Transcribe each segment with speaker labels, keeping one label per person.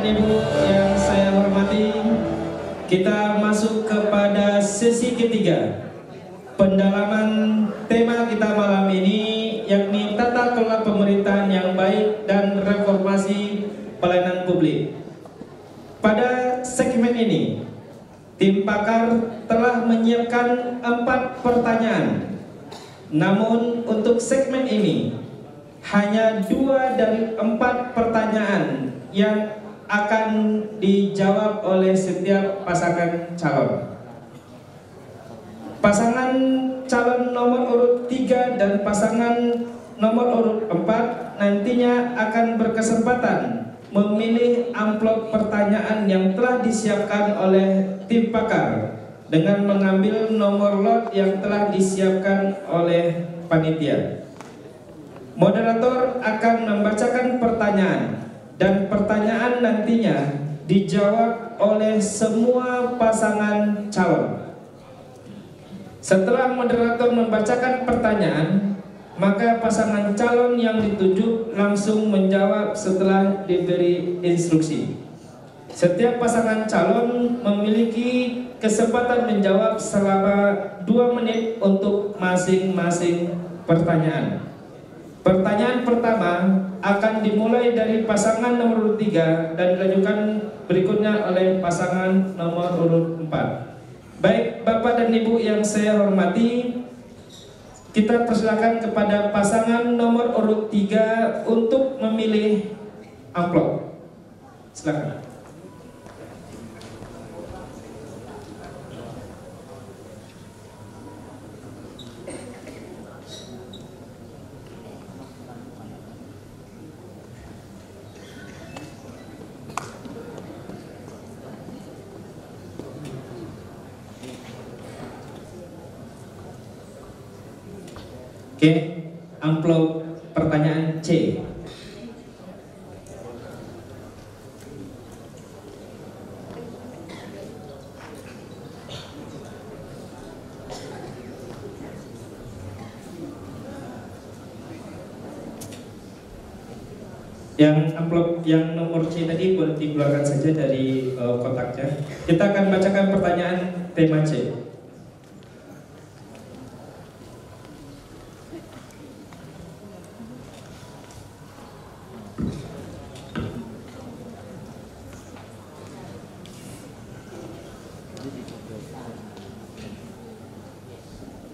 Speaker 1: Ibu yang saya hormati, kita masuk kepada sesi ketiga. Pendalaman tema kita malam ini yakni tata kelola pemerintahan yang baik dan reformasi pelayanan publik. Pada segmen ini, tim pakar telah menyiapkan 4 pertanyaan. Namun untuk segmen ini hanya 2 dari 4 pertanyaan yang akan dijawab oleh setiap pasangan calon. Pasangan calon nomor urut 3 dan pasangan nomor urut 4 nantinya akan berkesempatan memilih amplop pertanyaan yang telah disiapkan oleh tim pakar dengan mengambil nomor lot yang telah disiapkan oleh panitia. Moderator akan membacakan pertanyaan dan pertanyaan nantinya dijawab oleh semua pasangan calon. Setelah moderator membacakan pertanyaan, maka pasangan calon yang dituju langsung menjawab setelah diberi instruksi. Setiap pasangan calon memiliki kesempatan menjawab selama 2 menit untuk masing-masing pertanyaan. Pertanyaan pertama akan dimulai dari pasangan nomor urut 3 dan dilanjutkan berikutnya oleh pasangan nomor urut 4. Baik Bapak dan Ibu yang saya hormati, kita persilakan kepada pasangan nomor urut 3 untuk memilih amplop. Silakan. Oke, amplop pertanyaan C. Yang amplop yang nomor C tadi boleh dikeluarkan saja dari kotaknya. Kita akan bacakan pertanyaan tema C.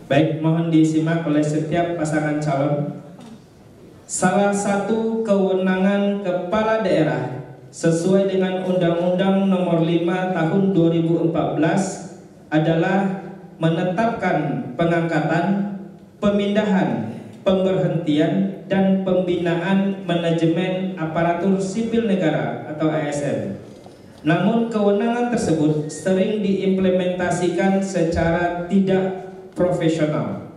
Speaker 1: Baik, mohon disimak oleh setiap pasangan calon. Salah satu kewenangan kepala daerah sesuai dengan Undang-Undang Nomor 5 Tahun 2014 adalah menetapkan pengangkatan, pemindahan, pemberhentian, dan pembinaan manajemen aparatur sipil negara atau ASN. Namun kewenangan tersebut sering diimplementasikan secara tidak profesional.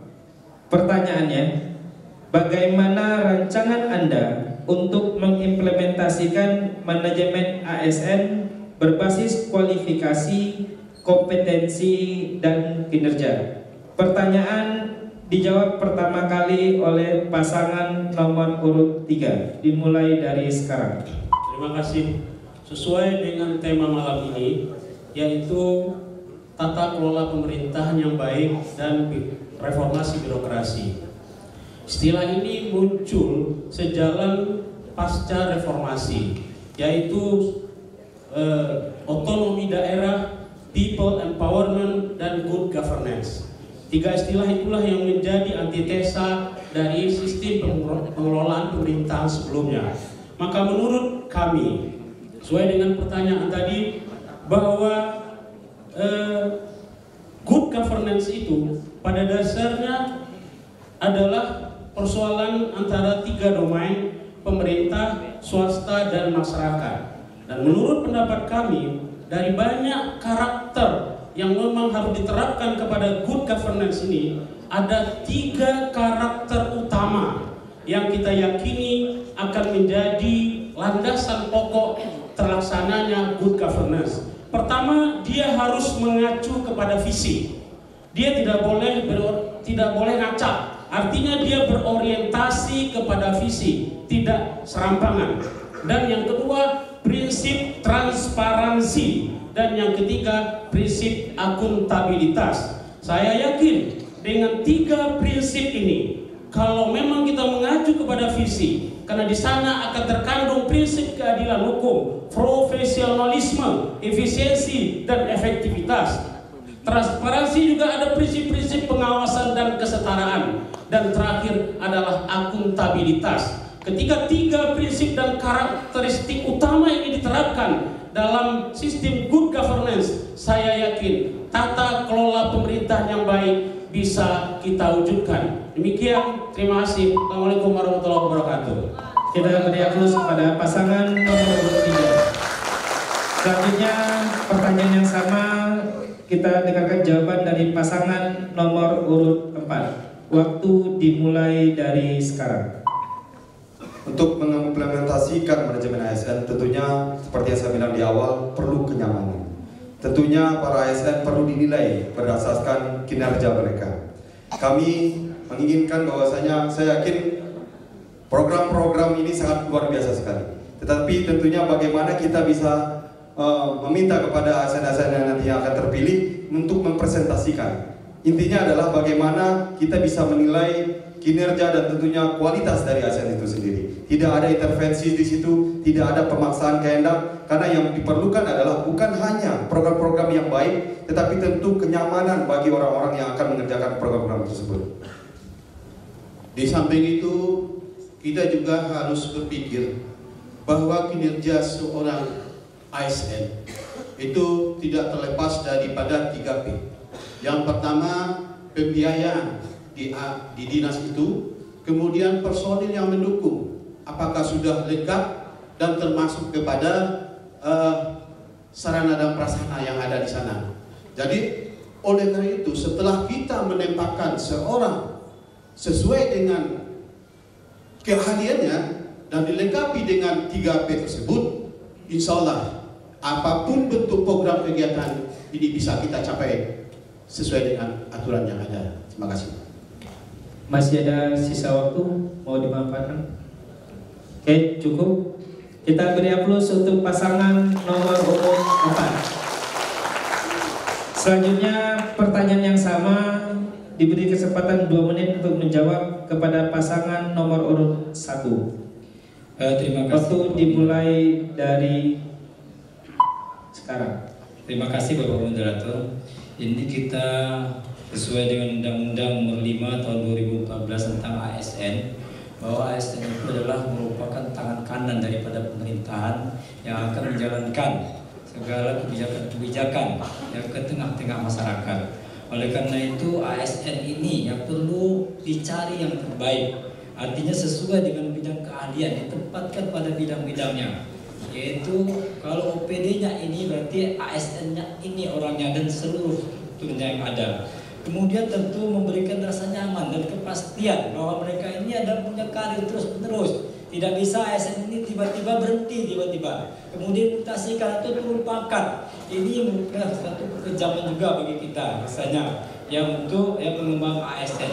Speaker 1: Pertanyaannya, bagaimana rancangan Anda untuk mengimplementasikan manajemen ASN berbasis kualifikasi, kompetensi, dan kinerja? Pertanyaan dijawab pertama kali oleh pasangan nomor urut 3. Dimulai dari sekarang.
Speaker 2: Terima kasih. Sesuai dengan tema malam ini, yaitu tata kelola pemerintahan yang baik dan reformasi birokrasi. Istilah ini muncul sejalan pasca reformasi, yaitu otonomi daerah, people empowerment, dan good governance. 3 istilah itulah yang menjadi antitesa dari sistem pengelolaan pemerintahan sebelumnya. Maka menurut kami, sesuai dengan pertanyaan tadi, bahwa good governance itu pada dasarnya adalah persoalan antara 3 domain, pemerintah, swasta, dan masyarakat. Dan menurut pendapat kami, dari banyak karakter yang memang harus diterapkan kepada good governance ini, ada 3 karakter utama yang kita yakini akan menjadi landasan pokok terlaksananya good governance. Pertama, dia harus mengacu kepada visi. Dia tidak boleh ngacak. Artinya dia berorientasi kepada visi, tidak serampangan. Dan yang kedua, prinsip prinsip transparansi, dan yang ketiga prinsip akuntabilitas. Saya yakin dengan 3 prinsip ini, kalau memang kita mengacu kepada visi, karena di sana akan terkandung prinsip keadilan hukum, profesionalisme, efisiensi, dan efektivitas. Transparansi juga ada prinsip-prinsip pengawasan dan kesetaraan. Dan terakhir adalah akuntabilitas. Ketika 3 prinsip dan karakteristik utama ini diterapkan dalam sistem good governance, saya yakin tata kelola pemerintahan yang baik bisa kita wujudkan. Demikian, terima kasih. Assalamualaikum warahmatullahi wabarakatuh.
Speaker 1: Kita beri aplaus kepada pasangan nomor urut 3. Selanjutnya pertanyaan yang sama, kita dengarkan jawaban dari pasangan nomor urut 4. Waktu dimulai dari sekarang.
Speaker 3: Untuk mengimplementasikan manajemen ASN, tentunya seperti yang saya bilang di awal, perlu kenyamanan. Tentunya para ASN perlu dinilai berdasarkan kinerja mereka. Kami menginginkan bahwasanya, saya yakin program-program ini sangat luar biasa sekali. Tetapi tentunya bagaimana kita bisa meminta kepada ASN-ASN yang nanti akan terpilih untuk mempresentasikan. Intinya adalah bagaimana kita bisa menilai kinerja dan tentunya kualitas dari ASN itu sendiri. Tidak ada intervensi di situ, tidak ada pemaksaan kehendak, karena yang diperlukan adalah bukan hanya program-program yang baik, tetapi tentu kenyamanan bagi orang-orang yang akan mengerjakan program-program tersebut.
Speaker 4: Di samping itu, kita juga harus berpikir bahwa kinerja seorang ASN itu tidak terlepas daripada 3P. Yang pertama, pembiayaan di dinas itu, kemudian personil yang mendukung, apakah sudah lengkap dan termasuk kepada sarana dan prasarana yang ada di sana. Jadi, oleh karena itu, setelah kita menempatkan seorang sesuai dengan keahliannya dan dilengkapi dengan 3P tersebut, insya Allah apapun bentuk program kegiatan ini bisa kita capai sesuai dengan aturan yang ada. Terima kasih.
Speaker 1: Masih ada sisa waktu, mau dimanfaatkan? Oke, cukup. Kita beri aplaus untuk pasangan nomor urut 4. Selanjutnya pertanyaan yang sama, diberi kesempatan 2 menit untuk menjawab kepada pasangan nomor urut 1.
Speaker 5: Terima kasih.
Speaker 1: Waktu dimulai dari sekarang.
Speaker 5: Terima kasih Bapak Moderator. Ini kita sesuai dengan Undang-Undang Nomor 5 Tahun 2014 tentang ASN, bahwa ASN itu adalah merupakan tangan kanan daripada pemerintahan yang akan menjalankan segala kebijakan-kebijakan yang ke tengah-tengah masyarakat. Oleh karena itu ASN ini yang perlu dicari yang terbaik, artinya sesuai dengan bidang keahlian, ditempatkan pada bidang-bidangnya. Yaitu kalau OPD-nya ini berarti ASN-nya ini orangnya dan seluruh strukturnya yang ada. Kemudian tentu memberikan rasa nyaman dan kepastian bahwa mereka ini ada punya karir terus-menerus. Tidak bisa ASN ini tiba-tiba berhenti tiba-tiba, kemudian mutasikan atau turun pangkat. Ini merupakan satu kekejaman juga bagi kita rasanya yang untuk mengembang ASN.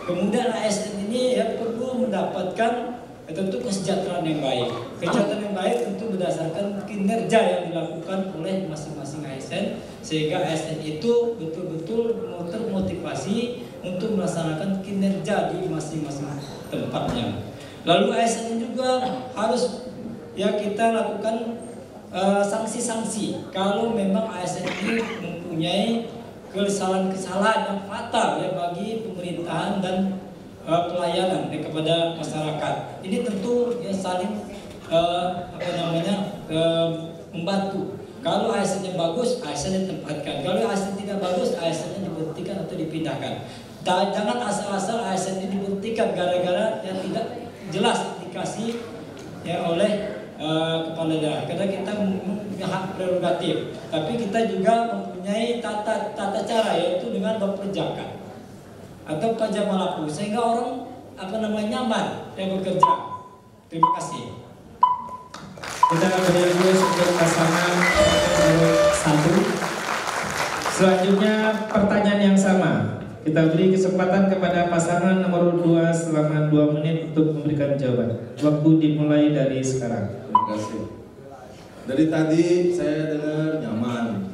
Speaker 5: Kemudian ASN ini perlu mendapatkan tentu kesejahteraan yang baik. Kesejahteraan yang baik tentu berdasarkan kinerja yang dilakukan oleh masing-masing ASN, sehingga ASN itu betul-betul termotivasi untuk melaksanakan kinerja di masing-masing tempatnya. Lalu ASN juga harus kita lakukan sanksi-sanksi kalau memang ASN ini mempunyai kesalahan-kesalahan yang fatal bagi pemerintahan dan pelayanan kepada masyarakat. Ini tentu saling membantu. Kalau ASN-nya bagus, ASN ditempatkan. Kalau ASN tidak bagus, ASN-nya diberhentikan atau dipindahkan. Jangan asal-asal ASN ini diberhentikan gara-gara yang tidak jelas indikasi oleh kepala daerah. Karena kita punya hak prerogatif, tapi kita juga mempunyai tata cara, yaitu dengan memperjakan atau pajak malaku, sehingga orang nyaman yang bekerja. Terima kasih.
Speaker 1: Kita beri aplaus untuk pasangan nomor 1. Selanjutnya pertanyaan yang sama. Kita beri kesempatan kepada pasangan nomor 2 selama 2 menit untuk memberikan jawaban. Waktu dimulai dari sekarang.
Speaker 4: Terima kasih.
Speaker 6: Dari tadi saya dengar nyaman.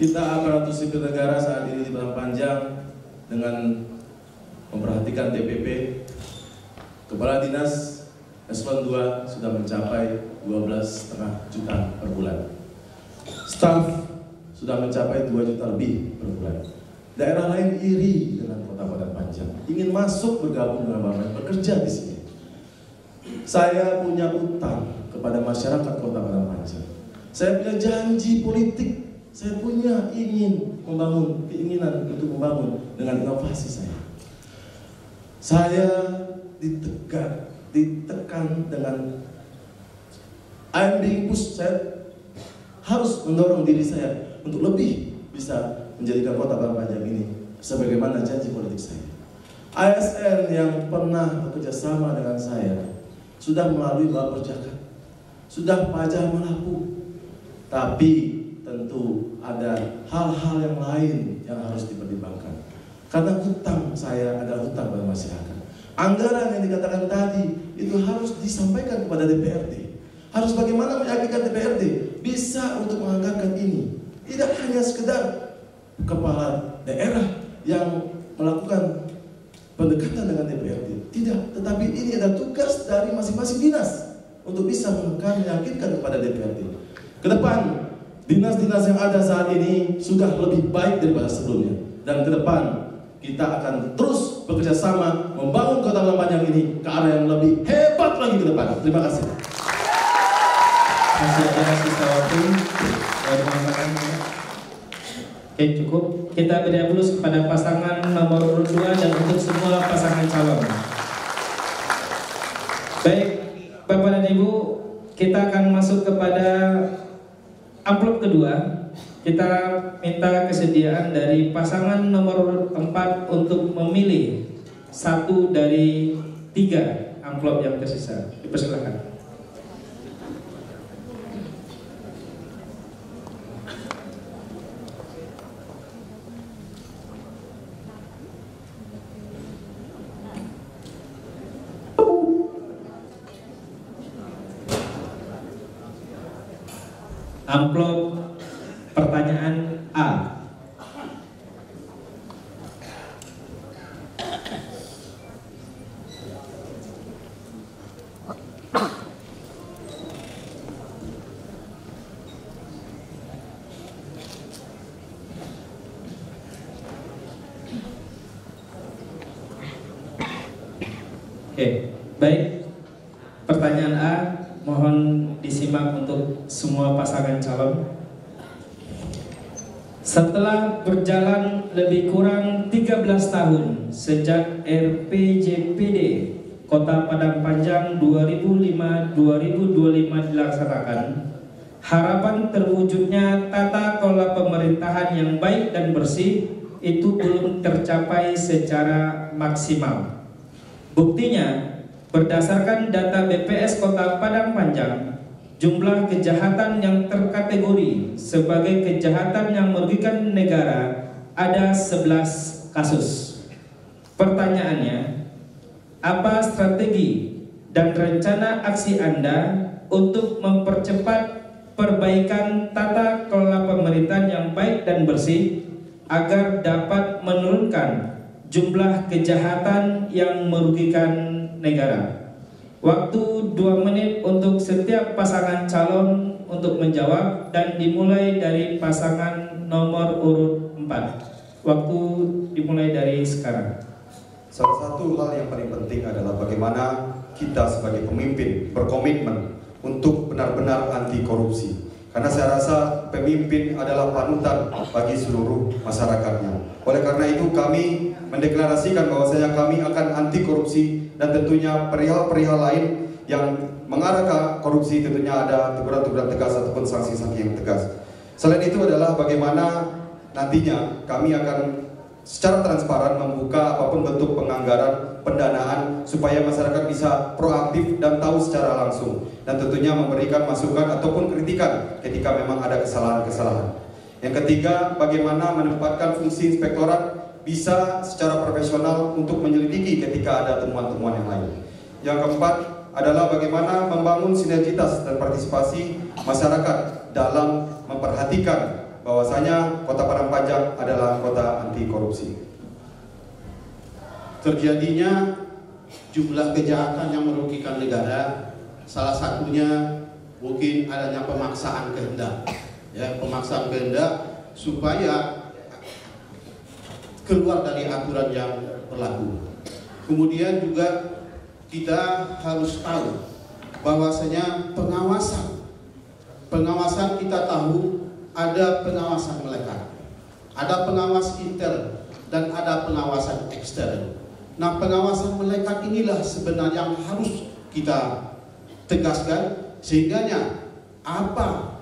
Speaker 6: Kita aparatur sipil negara saat ini di Padang Panjang dengan memperhatikan TPP, Kepala Dinas Eselon 2 sudah mencapai 12,5 juta per bulan. Staf sudah mencapai 2 juta lebih per bulan. Daerah lain iri dengan Kota Padang Panjang, ingin masuk bergabung dengan Bapak bekerja di sini. Saya punya utang kepada masyarakat Kota Padang Panjang. Saya punya janji politik. Saya punya keinginan untuk membangun dengan inovasi saya. Saya ditekan dengan I'm being pushed. Saya harus mendorong diri saya untuk lebih bisa menjadikan Kota Padang Panjang ini sebagaimana janji politik saya. ASN yang pernah bekerja sama dengan saya sudah melalui Baper Jakat, sudah pajak melaku, tapi tentu ada hal-hal yang lain yang harus dipertimbangkan. Karena hutang saya adalah hutang pada masyarakat. Anggaran yang dikatakan tadi itu harus disampaikan kepada DPRD. Harus bagaimana meyakinkan DPRD bisa untuk menganggarkan ini. Tidak hanya sekedar kepala daerah yang melakukan pendekatan dengan DPRD. Tidak, tetapi ini adalah tugas dari masing-masing dinas untuk bisa meyakinkan kepada DPRD. Ke depan dinas-dinas yang ada saat ini sudah lebih baik daripada sebelumnya, dan ke depan kita akan terus bekerja sama membangun Kota Padang Panjang ini ke arah yang lebih hebat lagi ke depan. Terima kasih.
Speaker 1: Terima kasih Sawati. Oke, cukup. Kita beri aplaus kepada pasangan nomor urut 2 dan untuk semua pasangan calon. Baik, Bapak dan Ibu, kita akan masuk kepada amplop kedua. Kita minta kesediaan dari pasangan nomor 4 untuk memilih satu dari 3 amplop yang tersisa. Dipersilakan. Amplop pertanyaan A. Oke, baik. Pertanyaan A mohon disimak untuk semua pasangan calon. Setelah berjalan lebih kurang 13 tahun sejak RPJPD Kota Padang Panjang 2005-2025 dilaksanakan, harapan terwujudnya tata kelola pemerintahan yang baik dan bersih itu belum tercapai secara maksimal. Buktinya, berdasarkan data BPS Kota Padang Panjang, jumlah kejahatan yang terkategori sebagai kejahatan yang merugikan negara ada 11 kasus. Pertanyaannya, apa strategi dan rencana aksi Anda untuk mempercepat perbaikan tata kelola pemerintahan yang baik dan bersih agar dapat menurunkan jumlah kejahatan yang merugikan negara? Waktu 2 menit untuk setiap pasangan calon untuk menjawab, dan dimulai dari pasangan nomor urut 4. Waktu dimulai dari sekarang.
Speaker 3: Salah satu hal yang paling penting adalah bagaimana kita sebagai pemimpin berkomitmen untuk benar-benar anti korupsi. Karena saya rasa pemimpin adalah panutan bagi seluruh masyarakatnya. Oleh karena itu kami mendeklarasikan bahwasanya kami akan anti korupsi, dan tentunya perihal-perihal lain yang mengarah ke korupsi tentunya ada teguran-teguran tegas ataupun sanksi-sanksi yang tegas. Selain itu adalah bagaimana nantinya kami akan secara transparan membuka apapun bentuk penganggaran, pendanaan, supaya masyarakat bisa proaktif dan tahu secara langsung, dan tentunya memberikan masukan ataupun kritikan ketika memang ada kesalahan-kesalahan. Yang ketiga, bagaimana menempatkan fungsi inspektorat bisa secara profesional untuk menyelidiki ketika ada temuan-temuan yang lain. Yang keempat, adalah bagaimana membangun sinergitas dan partisipasi masyarakat dalam memperhatikan bahwasanya Kota Padang Panjang adalah kota anti korupsi.
Speaker 4: Terjadinya jumlah kejahatan yang merugikan negara, salah satunya mungkin adanya pemaksaan kehendak, ya, pemaksaan kehendak supaya keluar dari aturan yang berlaku. Kemudian juga kita harus tahu bahwasanya pengawasan kita tahu ada pengawasan melekat, ada pengawas intern dan ada pengawasan ekstern. Nah, pengawasan melekat inilah sebenarnya yang harus kita tegaskan, sehingganya apa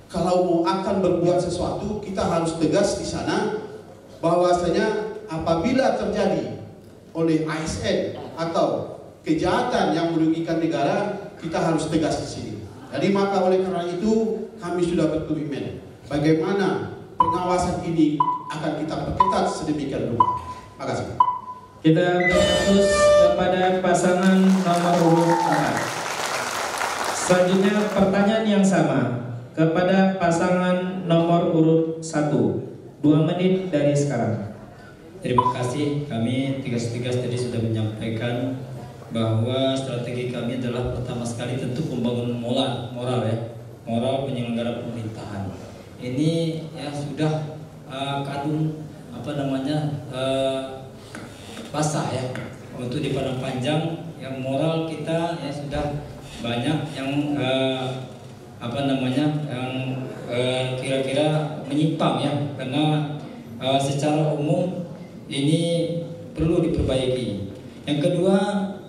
Speaker 4: kalau mau akan berbuat sesuatu kita harus tegas di sana bahwasanya apabila terjadi oleh ASN atau kejahatan yang merugikan negara, kita harus tegas di sini. Jadi maka oleh karena itu kami sudah berkomitmen bagaimana pengawasan ini akan kita perketat sedemikian rupa. Terima kasih.
Speaker 1: Kita berfokus kepada pasangan nomor urut 4. Selanjutnya pertanyaan yang sama kepada pasangan nomor urut 1. 2 menit dari sekarang.
Speaker 5: Terima kasih. Kami tugas-tugas tadi sudah menyampaikan bahwa strategi kami adalah pertama sekali tentu membangun moral penyelenggara pemerintahan. Ini ya sudah kadung basah ya untuk di Padang Panjang, yang moral kita ya sudah banyak yang kira-kira menyimpang ya, karena secara umum ini perlu diperbaiki. Yang kedua,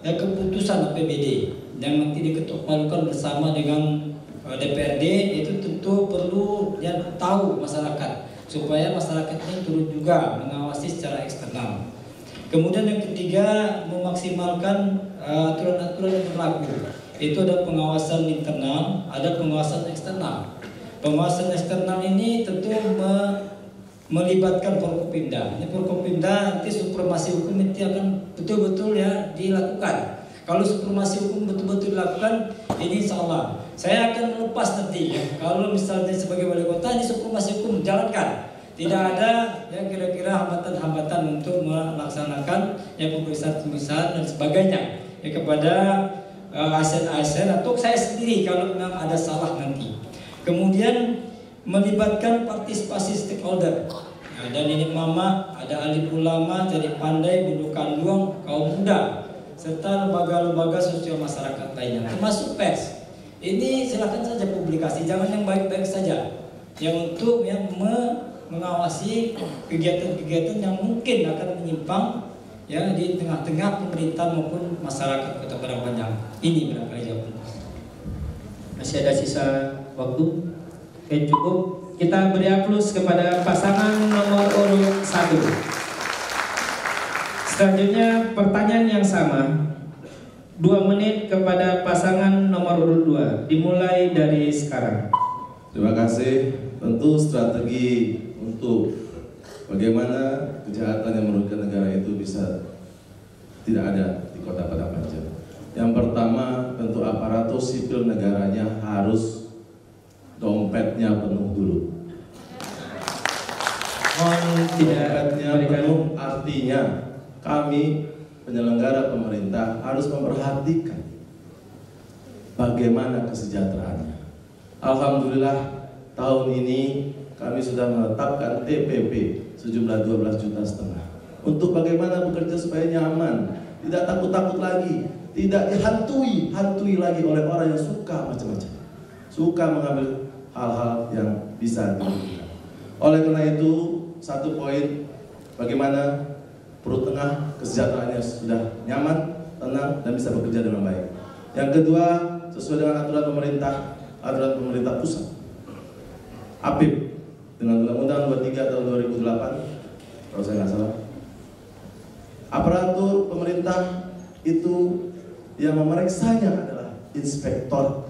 Speaker 5: keputusan APBD yang nanti diketok palukan bersama dengan DPRD itu tentu perlu ya tahu masyarakat, supaya masyarakat ini turut juga mengawasi secara eksternal. Kemudian yang ketiga, memaksimalkan aturan-aturan yang berlaku. Itu ada pengawasan internal, ada pengawasan eksternal. Pengawasan eksternal ini tentu melibatkan Forkopimda. Ini Forkopimda nanti supremasi hukum itu akan betul-betul ya dilakukan. Kalau supremasi hukum betul-betul dilakukan, ini insya Allah saya akan melepas nanti ya. Kalau misalnya sebagai wali kota ini supremasi hukum jalankan. Tidak ada ya kira-kira hambatan-hambatan untuk melaksanakan ya pemeriksaan-pemeriksaan dan sebagainya ya kepada ASN atau saya sendiri kalau memang ada salah nanti. Kemudian melibatkan partisipasi stakeholder. Dan ini mama, ada alim ulama, jadi pandai, bunuh kanduang, kaum muda, serta lembaga-lembaga sosial masyarakat lainnya, termasuk pers. Ini silakan saja publikasi, jangan yang baik-baik saja, yang untuk yang mengawasi kegiatan-kegiatan yang mungkin akan menyimpang ya di tengah-tengah pemerintah maupun masyarakat Kota Padang Panjang. Ini barangkali jawaban.
Speaker 1: Masih ada sisa waktu? Oke, cukup. Kita beri aplaus kepada pasangan nomor urut 1. Selanjutnya pertanyaan yang sama, 2 menit kepada pasangan nomor urut 2. Dimulai dari sekarang.
Speaker 6: Terima kasih. Tentu strategi untuk bagaimana kejahatan yang merugikan negara itu bisa tidak ada di Kota Padang Panjang. Yang pertama, tentu aparatur sipil negaranya harus dompetnya penuh dulu. Dompetnya penuh artinya kami penyelenggara pemerintah harus memperhatikan bagaimana kesejahteraannya. Alhamdulillah tahun ini kami sudah menetapkan TPP sejumlah 12,5 juta untuk bagaimana bekerja supaya nyaman, tidak takut-takut lagi, tidak dihantui lagi oleh orang yang suka macam-macam, suka mengambil hal-hal yang bisa dirugikan. Oleh karena itu, satu poin, bagaimana perut tengah kesejahteraannya sudah nyaman, tenang, dan bisa bekerja dengan baik. Yang kedua, sesuai dengan aturan pemerintah pusat, APIP dengan Undang-Undang 23 tahun 2008, kalau saya nggak salah, aparatur pemerintah itu yang memeriksanya adalah inspektorat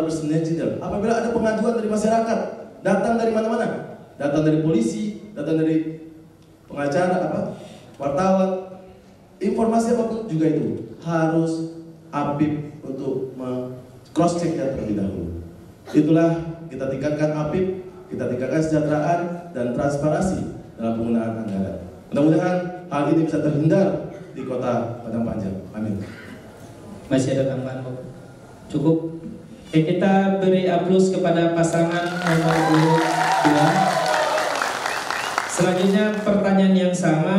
Speaker 6: bersinergi. Apabila ada pengaduan dari masyarakat, datang dari mana-mana, datang dari polisi, datang dari pengacara, wartawan, informasi apapun juga itu harus APIP untuk cross checknya terlebih dahulu. Itulah kita tingkatkan APIP, kita tingkatkan kesejahteraan dan transparansi dalam penggunaan anggaran. Mudah-mudahan hal ini bisa terhindar di Kota Padang Panjang. Amin.
Speaker 1: Masih ada tambahan, Bu? Cukup. Oke, kita beri aplaus kepada pasangan nomor urut 2. Selanjutnya pertanyaan yang sama,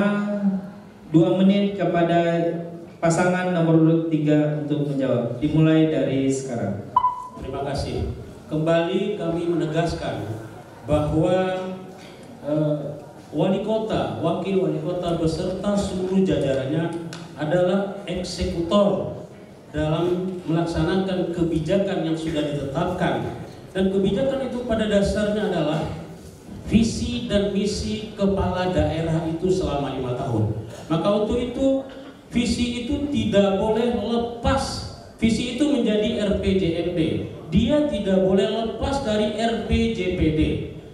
Speaker 1: 2 menit kepada pasangan nomor urut 3 untuk menjawab. Dimulai dari sekarang.
Speaker 2: Terima kasih. Kembali kami menegaskan bahwa wali kota, wakil wali kota beserta seluruh jajarannya adalah eksekutor dalam melaksanakan kebijakan yang sudah ditetapkan, dan kebijakan itu pada dasarnya adalah visi dan misi kepala daerah itu selama 5 tahun. Maka untuk itu visi itu tidak boleh lepas. Visi itu menjadi RPJMD. Dia tidak boleh lepas dari RPJPD,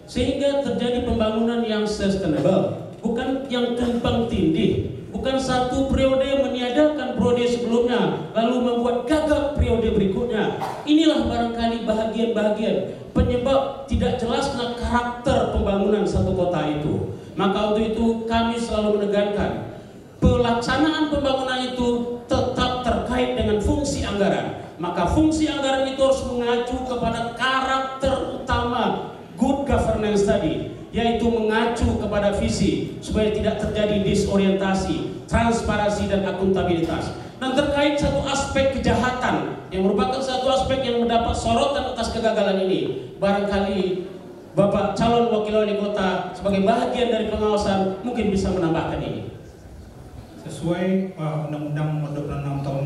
Speaker 2: sehingga terjadi pembangunan yang sustainable, bukan yang tumpang tindih, bukan satu periode meniadakan periode sebelumnya lalu membuat gagap periode berikutnya. Inilah barangkali bahagian-bahagian penyebab tidak jelasnya karakter pembangunan satu kota itu. Maka untuk itu kami selalu menekankan pelaksanaan pembangunan itu tetap terkait dengan fungsi anggaran. Maka fungsi anggaran itu harus mengacu kepada karakter utama good governance tadi, yaitu mengacu kepada visi supaya tidak terjadi disorientasi, transparansi dan akuntabilitas. Dan terkait satu aspek kejahatan yang merupakan satu aspek yang mendapat sorotan atas kegagalan ini, barangkali Bapak calon wakil wali kota sebagai bagian dari pengawasan mungkin bisa menambahkan ini.
Speaker 7: Sesuai Undang-Undang Nomor 26 Tahun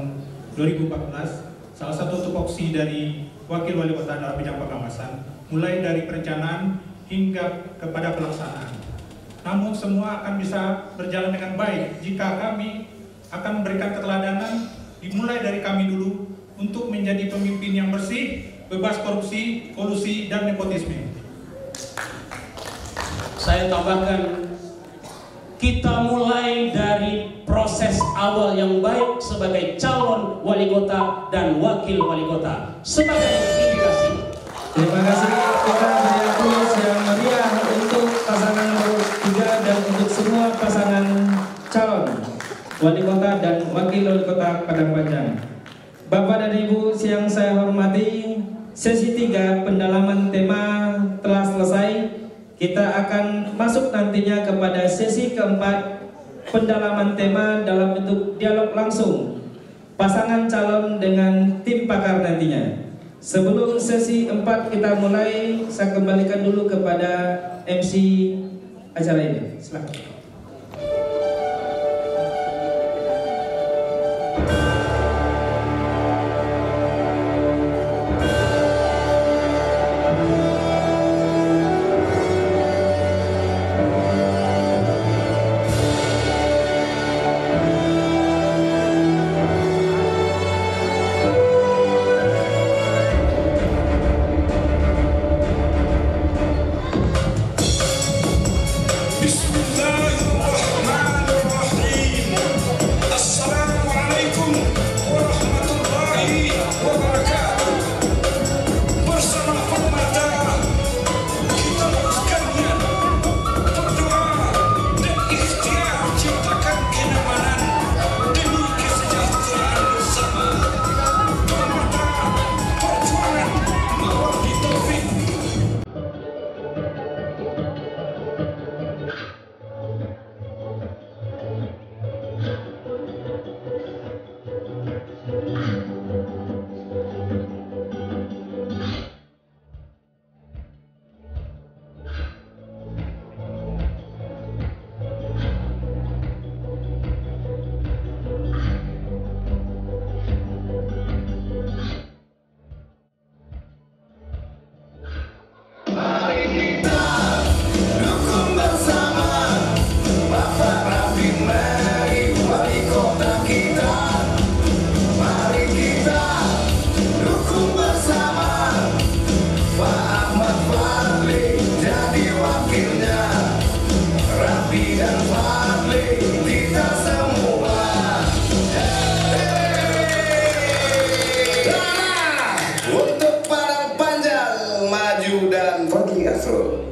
Speaker 7: 2014, salah satu tupoksi dari wakil wali kota dalam bidang pengawasan mulai dari perencanaan hingga kepada pelaksanaan. Namun semua akan bisa berjalan dengan baik jika kami akan memberikan keteladanan dimulai dari kami dulu untuk menjadi pemimpin yang bersih, bebas korupsi, kolusi, dan nepotisme.
Speaker 2: Saya tambahkan, kita mulai dari proses awal yang baik sebagai calon wali kota dan wakil wali kota sebagai indikasi.
Speaker 1: Terima kasih. Kita beri aplaus yang meriah untuk pasangan nomor 3 dan untuk semua pasangan calon wali kota dan wakil wali kota Padang Panjang. Bapak dan Ibu yang saya hormati, sesi 3 pendalaman tema telah selesai. Kita akan masuk nantinya kepada sesi keempat, pendalaman tema dalam bentuk dialog langsung pasangan calon dengan tim pakar nantinya. Sebelum sesi 4 kita mulai, saya kembalikan dulu kepada MC acara ini. Silakan.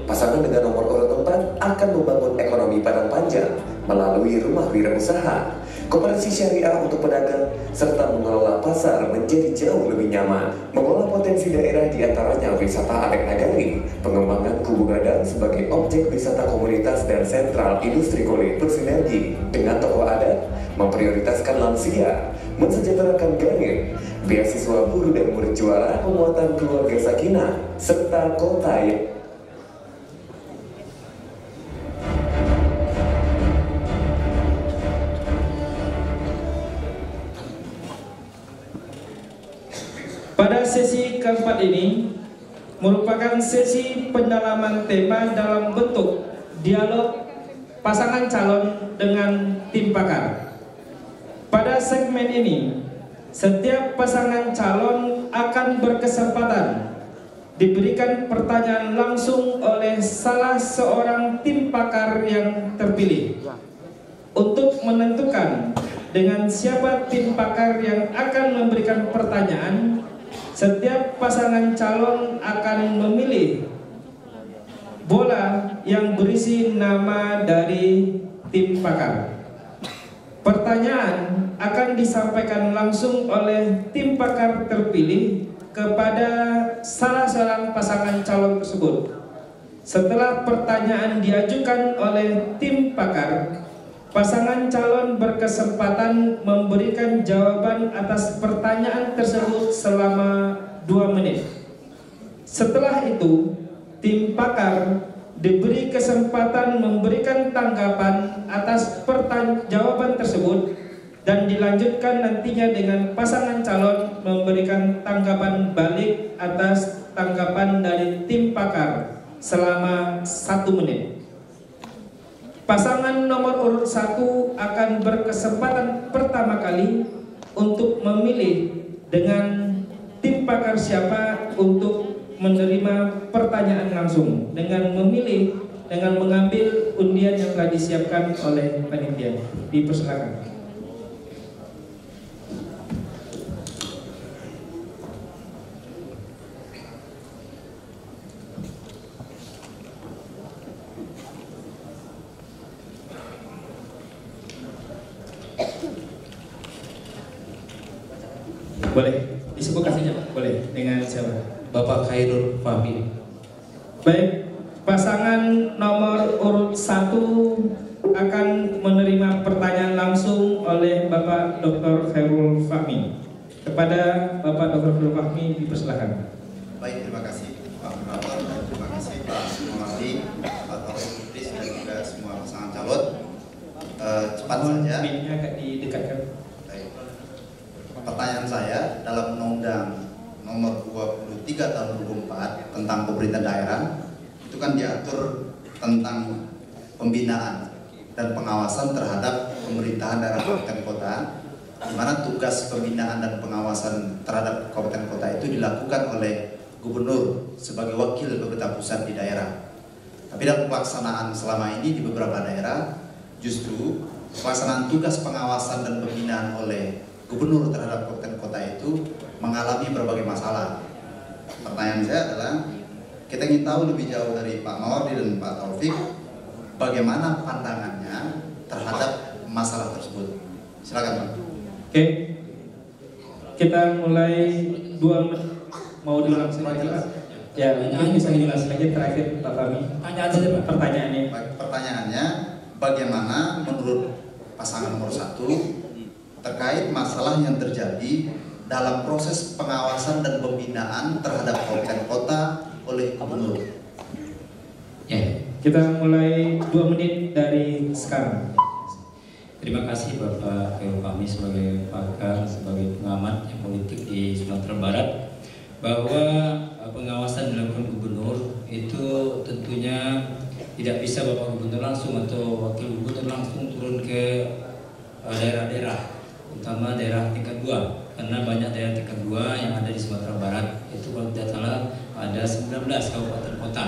Speaker 8: pasangan dengan nomor urut 4 akan membangun ekonomi Padang Panjang melalui rumah wirausaha, koperasi syariah untuk pedagang, serta mengelola pasar menjadi jauh lebih nyaman. Mengolah potensi daerah diantaranya wisata adat nagari, pengembangan Kubu Gadang sebagai objek wisata komunitas dan sentral industri kulit bersinergi dengan tokoh adat, memprioritaskan lansia, mensejahterakan Garim, beasiswa guru dan murid juara, penguatan keluarga sakinah, serta kota yang
Speaker 1: pada sesi keempat ini merupakan sesi pendalaman tema dalam bentuk dialog pasangan calon dengan tim pakar. Pada segmen ini, setiap pasangan calon akan berkesempatan diberikan pertanyaan langsung oleh salah seorang tim pakar yang terpilih. Untuk menentukan dengan siapa tim pakar yang akan memberikan pertanyaan, setiap pasangan calon akan memilih bola yang berisi nama dari tim pakar. Pertanyaan akan disampaikan langsung oleh tim pakar terpilih kepada salah seorang pasangan calon tersebut. Setelah pertanyaan diajukan oleh tim pakar, pasangan calon berkesempatan memberikan jawaban atas pertanyaan tersebut selama 2 menit. Setelah itu, tim pakar diberi kesempatan memberikan tanggapan atas jawaban tersebut dan dilanjutkan nantinya dengan pasangan calon memberikan tanggapan balik atas tanggapan dari tim pakar selama 1 menit. Pasangan nomor urut 1 akan berkesempatan pertama kali untuk memilih dengan tim pakar siapa untuk menerima pertanyaan langsung, dengan memilih, dengan mengambil undian yang telah disiapkan oleh panitia. Dipersilakan. Boleh disebutkan saja, boleh dengan siapa?
Speaker 2: Bapak Khairul Fahmi.
Speaker 1: Baik, pasangan nomor urut 1 akan menerima pertanyaan langsung oleh Bapak Dr. Khairul Fahmi. Kepada Bapak Dr. Khairul Fahmi dipersilakan.
Speaker 9: Baik, terima kasih Pak Moderator dan terima kasih Pak Muhammadi, Pak Taufik Idris dan juga semua pasangan calon. Cepat saja.
Speaker 1: Mic-nya agak didekatkan.
Speaker 9: Baik. Pertanyaan saya dalam Undang-Undang Nomor 23 Tahun 2004 tentang pemerintah daerah itu kan diatur tentang pembinaan dan pengawasan terhadap pemerintahan daerah kabupaten kota, di mana tugas pembinaan dan pengawasan terhadap kabupaten kota itu dilakukan oleh gubernur sebagai wakil pemerintah pusat di daerah. Tapi dalam pelaksanaan selama ini di beberapa daerah justru pelaksanaan tugas pengawasan dan pembinaan oleh gubernur terhadap kabupaten kota itu mengalami berbagai masalah. Pertanyaan saya adalah, kita ingin tahu lebih jauh dari Pak Mawardi dan Pak Taufik, bagaimana pandangannya terhadap masalah tersebut. Silakan Pak.
Speaker 1: Oke, kita mulai 2 menit. Mau diulang lagi Pak? Ya, mungkin bisa diulang lagi terakhir Pak Fahmi. Pertanyaan saja Pak. Pertanyaannya.
Speaker 9: Pertanyaannya, bagaimana menurut pasangan nomor 1 terkait masalah yang terjadi dalam proses pengawasan dan pembinaan terhadap kabupaten kota oleh gubernur.
Speaker 1: Ya, kita mulai 2 menit dari sekarang.
Speaker 5: Terima kasih Bapak Khairul Fahmi sebagai pakar, sebagai pengamat politik di Sumatera Barat, bahwa pengawasan dilakukan gubernur itu tentunya tidak bisa Bapak Gubernur langsung atau Wakil Gubernur langsung turun ke daerah-daerah, terutama daerah tingkat 2. Karena banyak daerah tingkat 2 yang ada di Sumatera Barat, itu kalau tidak salah ada 19 kabupaten kota.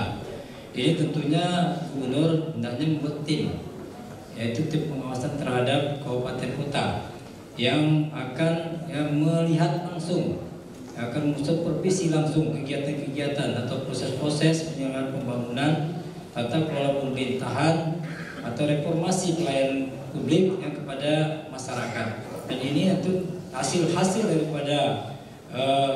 Speaker 5: Ini tentunya gubernur hendaknya membuat tim, yaitu tim pengawasan terhadap kabupaten kota yang akan melihat langsung, akan supervisi langsung kegiatan-kegiatan atau proses-proses penyelenggaraan pembangunan tata kelola pemerintahan atau reformasi pelayanan publik yang kepada masyarakat. Dan ini itu hasil-hasil daripada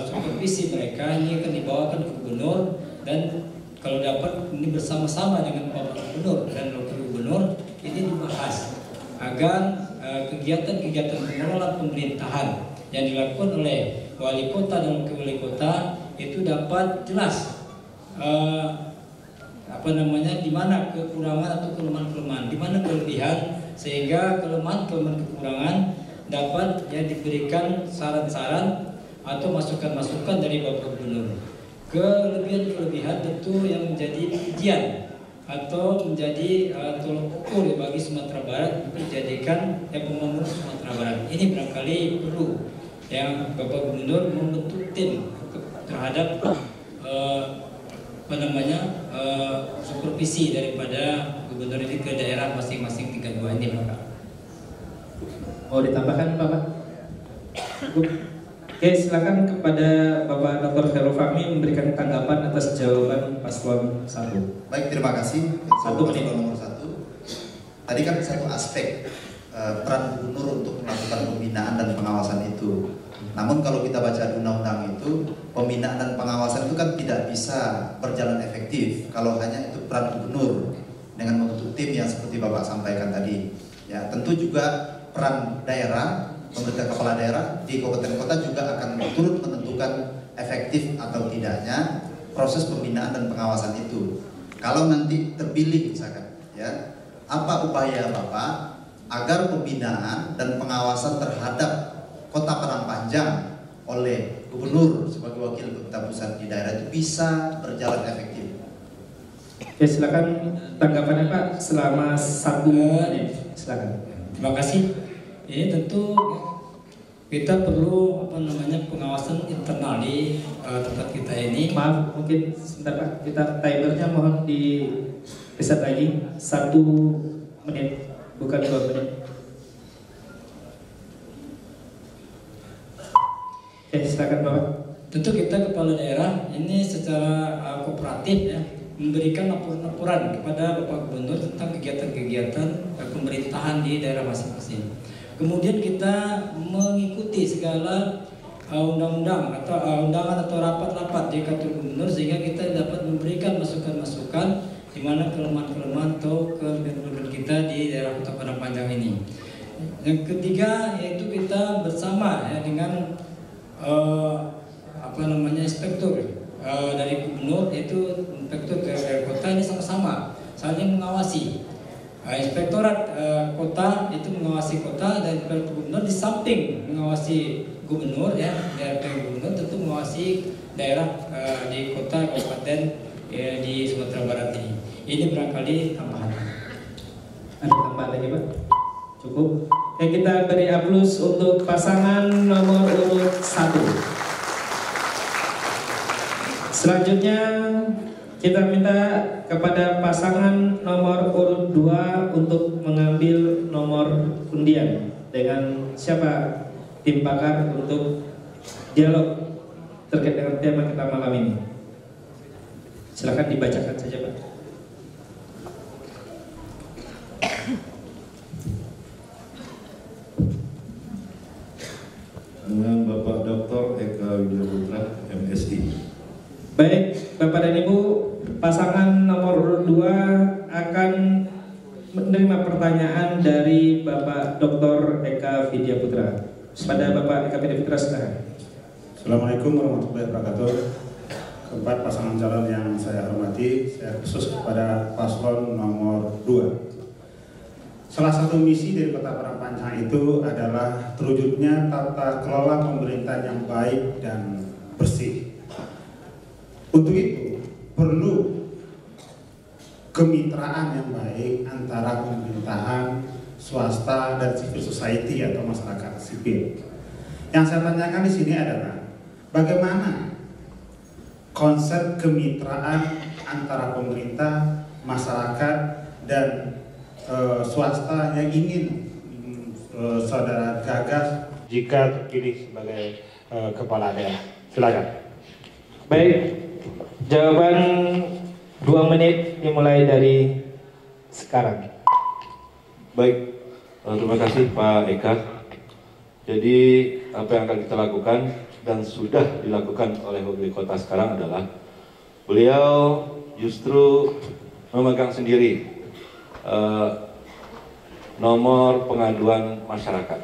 Speaker 5: supervisi mereka ini akan dibawakan ke gubernur, dan kalau dapat ini bersama-sama dengan Bapak Gubernur dan Wakil Gubernur ini dibahas agar kegiatan-kegiatan pengelola pemerintahan yang dilakukan oleh wali kota dan wakil wali kota itu dapat jelas di mana kekurangan atau kelemahan-kelemahan, di mana kelebihan, sehingga kelemahan-kelemahan kekurangan dapat diberikan saran-saran atau masukan-masukan dari Bapak Gubernur. Kelebihan-kelebihan tentu yang menjadi ujian atau menjadi tolok ukur bagi Sumatera Barat untuk dijadikan pembangunan Sumatera Barat. Ini barangkali perlu yang Bapak Gubernur membentuk tim terhadap supervisi daripada gubernur ini ke daerah masing-masing 32 ini, Bapak.
Speaker 1: Mau ditambahkan, Bapak? Oke, silakan kepada Bapak Dr. Khairul Fahmi memberikan tanggapan atas jawaban paslon 1.
Speaker 9: Baik, terima kasih.
Speaker 1: Satu menit.
Speaker 9: Nomor 1. Tadi kan satu aspek peran gubernur untuk melakukan pembinaan dan pengawasan itu. Namun kalau kita baca di undang-undang itu, pembinaan dan pengawasan itu kan tidak bisa berjalan efektif kalau hanya itu peran gubernur dengan membentuk tim yang seperti Bapak sampaikan tadi. Ya, tentu juga peran daerah, pemerintah kepala daerah di kabupaten kota juga akan turut menentukan efektif atau tidaknya proses pembinaan dan pengawasan itu. Kalau nanti terpilih misalkan, ya, apa upaya Bapak agar pembinaan dan pengawasan terhadap Kota Padangpanjang oleh gubernur sebagai wakil pemerintah pusat di daerah itu bisa berjalan efektif?
Speaker 1: Oke, silakan tanggapannya Pak selama 1 menit. Silakan.
Speaker 5: Terima kasih. Ini tentu kita perlu pengawasan internal di tempat kita ini.
Speaker 1: Maaf, mungkin sebentar Pak, kita timernya mohon di reset lagi 1 menit, bukan 2 menit. Oke, silakan Bapak.
Speaker 5: Tentu kita kepala daerah ini secara kooperatif ya memberikan laporan kepada Bapak Gubernur tentang kegiatan-kegiatan pemerintahan di daerah masing-masing. Kemudian kita mengikuti segala undang-undang atau undangan atau rapat-rapat di kantor gubernur sehingga kita dapat memberikan masukan-masukan di mana kelemahan-kelemahan atau kelebihan kita di daerah Kota Padangpanjang ini. Yang ketiga yaitu kita bersama ya dengan inspektur dari gubernur, yaitu inspektur dari kota ini sama-sama saling mengawasi. Inspektorat kota itu mengawasi kota dan gubernur di samping mengawasi gubernur ya, daerah gubernur tentu mengawasi daerah di kota kabupaten di Sumatera Barat ini. Ini barangkali tambahan.
Speaker 1: Ada tambahan lagi Pak? Cukup. Kita beri aplaus untuk pasangan nomor urut 1. Selanjutnya kita minta kepada pasangan nomor urut 2 untuk mengambil nomor undian. Dengan siapa tim pakar untuk dialog terkait dengan tema kita malam ini? Silakan dibacakan saja Pak.
Speaker 10: Dengan Bapak Dr. Eka Wijayaputra, MSI.
Speaker 1: Baik, Bapak dan Ibu, pasangan nomor urut 2 akan menerima pertanyaan dari Bapak Dr. Eka Wijayaputra. Pada Bapak Eka Wijayaputra, silakan.
Speaker 11: Assalamualaikum warahmatullahi wabarakatuh. Keempat pasangan calon yang saya hormati, saya khusus kepada paslon nomor 2. Salah satu misi dari Kota Padangpanjang itu adalah terwujudnya tata kelola pemerintahan yang baik dan bersih. Untuk itu perlu kemitraan yang baik antara pemerintahan, swasta, dan civil society atau masyarakat sipil. Yang saya tanyakan di sini adalah bagaimana konsep kemitraan antara pemerintah, masyarakat, dan swasta yang ingin saudara gagas jika terpilih sebagai kepala daerah. Silakan.
Speaker 1: Baik, jawaban 2 menit dimulai dari sekarang.
Speaker 12: Baik, terima kasih Pak Eka. Jadi apa yang akan kita lakukan dan sudah dilakukan oleh Wali Kota sekarang adalah beliau justru memegang sendiri nomor pengaduan masyarakat.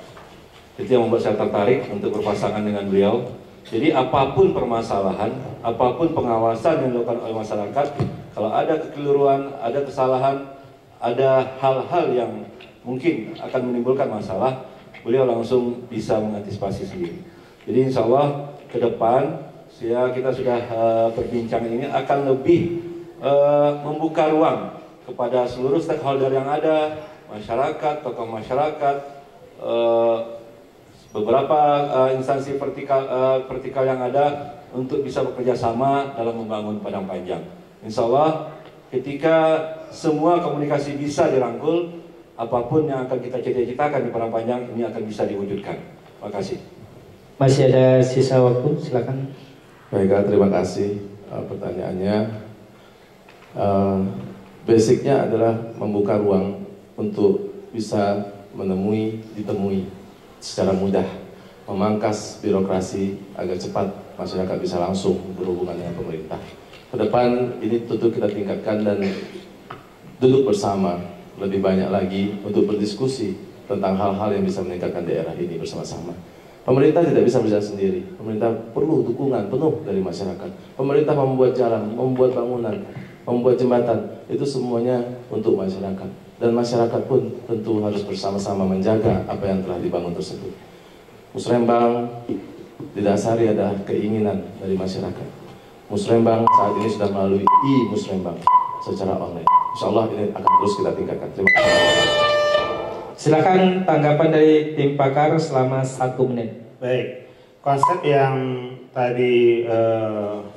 Speaker 12: Itu yang membuat saya tertarik untuk berpasangan dengan beliau. Jadi apapun permasalahan, apapun pengawasan yang dilakukan oleh masyarakat, kalau ada kekeliruan, ada kesalahan, ada hal-hal yang mungkin akan menimbulkan masalah, beliau langsung bisa mengantisipasi sendiri. Jadi insya Allah ke depan kita sudah berbincang ini akan lebih membuka ruang kepada seluruh stakeholder yang ada, masyarakat, tokoh masyarakat, beberapa instansi vertikal yang ada untuk bisa bekerja sama dalam membangun Padang Panjang. Insya Allah ketika semua komunikasi bisa dirangkul, apapun yang akan kita cita-citakan di Padang Panjang ini akan bisa diwujudkan. Terima kasih.
Speaker 1: Masih ada sisa waktu, silakan.
Speaker 6: Baik, terima kasih pertanyaannya. Basicnya adalah membuka ruang untuk bisa ditemui secara mudah, memangkas birokrasi agar cepat masyarakat bisa langsung berhubungan dengan pemerintah. Ke depan ini tentu kita tingkatkan dan duduk bersama lebih banyak lagi untuk berdiskusi tentang hal-hal yang bisa meningkatkan daerah ini bersama-sama. Pemerintah tidak bisa berjalan sendiri. Pemerintah perlu dukungan penuh dari masyarakat. Pemerintah membuat jalan, membuat bangunan, membuat jembatan, itu semuanya untuk masyarakat. Dan masyarakat pun tentu harus bersama-sama menjaga apa yang telah dibangun tersebut. Musrembang didasari adalah keinginan dari masyarakat. Musrembang saat ini sudah melalui e-Musrembang secara online. Insya Allah ini akan terus kita tingkatkan. Terima kasih.
Speaker 1: Silakan tanggapan dari tim pakar selama 1 menit.
Speaker 11: Baik, konsep yang tadi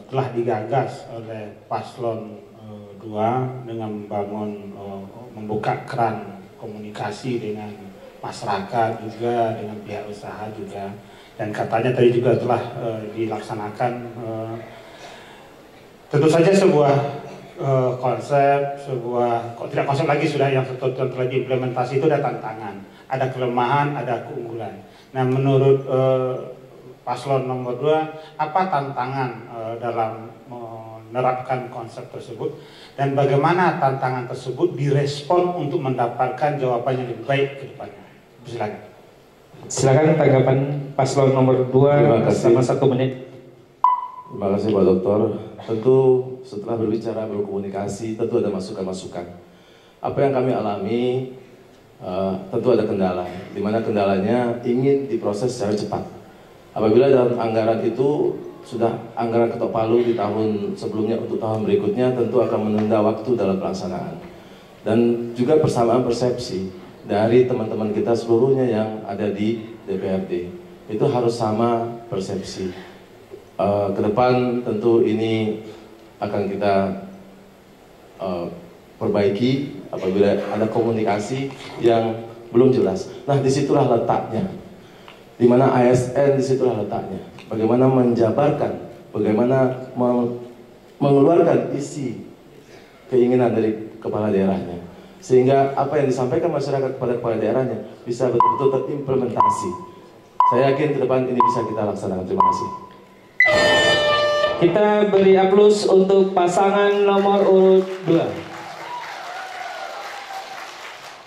Speaker 11: telah digagas oleh Paslon 2 dengan membangun membuka keran komunikasi dengan masyarakat juga, dengan pihak usaha juga, dan katanya tadi juga telah dilaksanakan tentu saja sebuah konsep, tidak konsep lagi, sudah yang telah diimplementasi itu ada tantangan, ada kelemahan, ada keunggulan. Nah, menurut Paslon nomor 2, apa tantangan dalam menerapkan konsep tersebut, dan bagaimana tantangan tersebut direspon untuk mendapatkan jawaban yang lebih baik ke depannya? Silakan.
Speaker 1: Silakan tanggapan Paslon nomor 2 selama 1 menit.
Speaker 6: Terima kasih Pak Dokter. Tentu setelah berbicara, berkomunikasi, tentu ada masukan-masukan. Apa yang kami alami, tentu ada kendala, di mana kendalanya ingin diproses secara cepat. Apabila dalam anggaran itu sudah anggaran ketok palu di tahun sebelumnya untuk tahun berikutnya, tentu akan menunda waktu dalam pelaksanaan. Dan juga persamaan persepsi dari teman-teman kita seluruhnya yang ada di DPRD, itu harus sama persepsi. Ke depan tentu ini akan kita perbaiki apabila ada komunikasi yang belum jelas. Nah, disitulah letaknya, di mana ASN disitulah letaknya. Bagaimana menjabarkan, bagaimana mengeluarkan isi keinginan dari kepala daerahnya, sehingga apa yang disampaikan masyarakat kepada kepala daerahnya bisa betul-betul terimplementasi. Saya yakin ke depan ini bisa kita laksanakan. Terima kasih.
Speaker 1: Kita beri aplaus untuk pasangan nomor urut 2.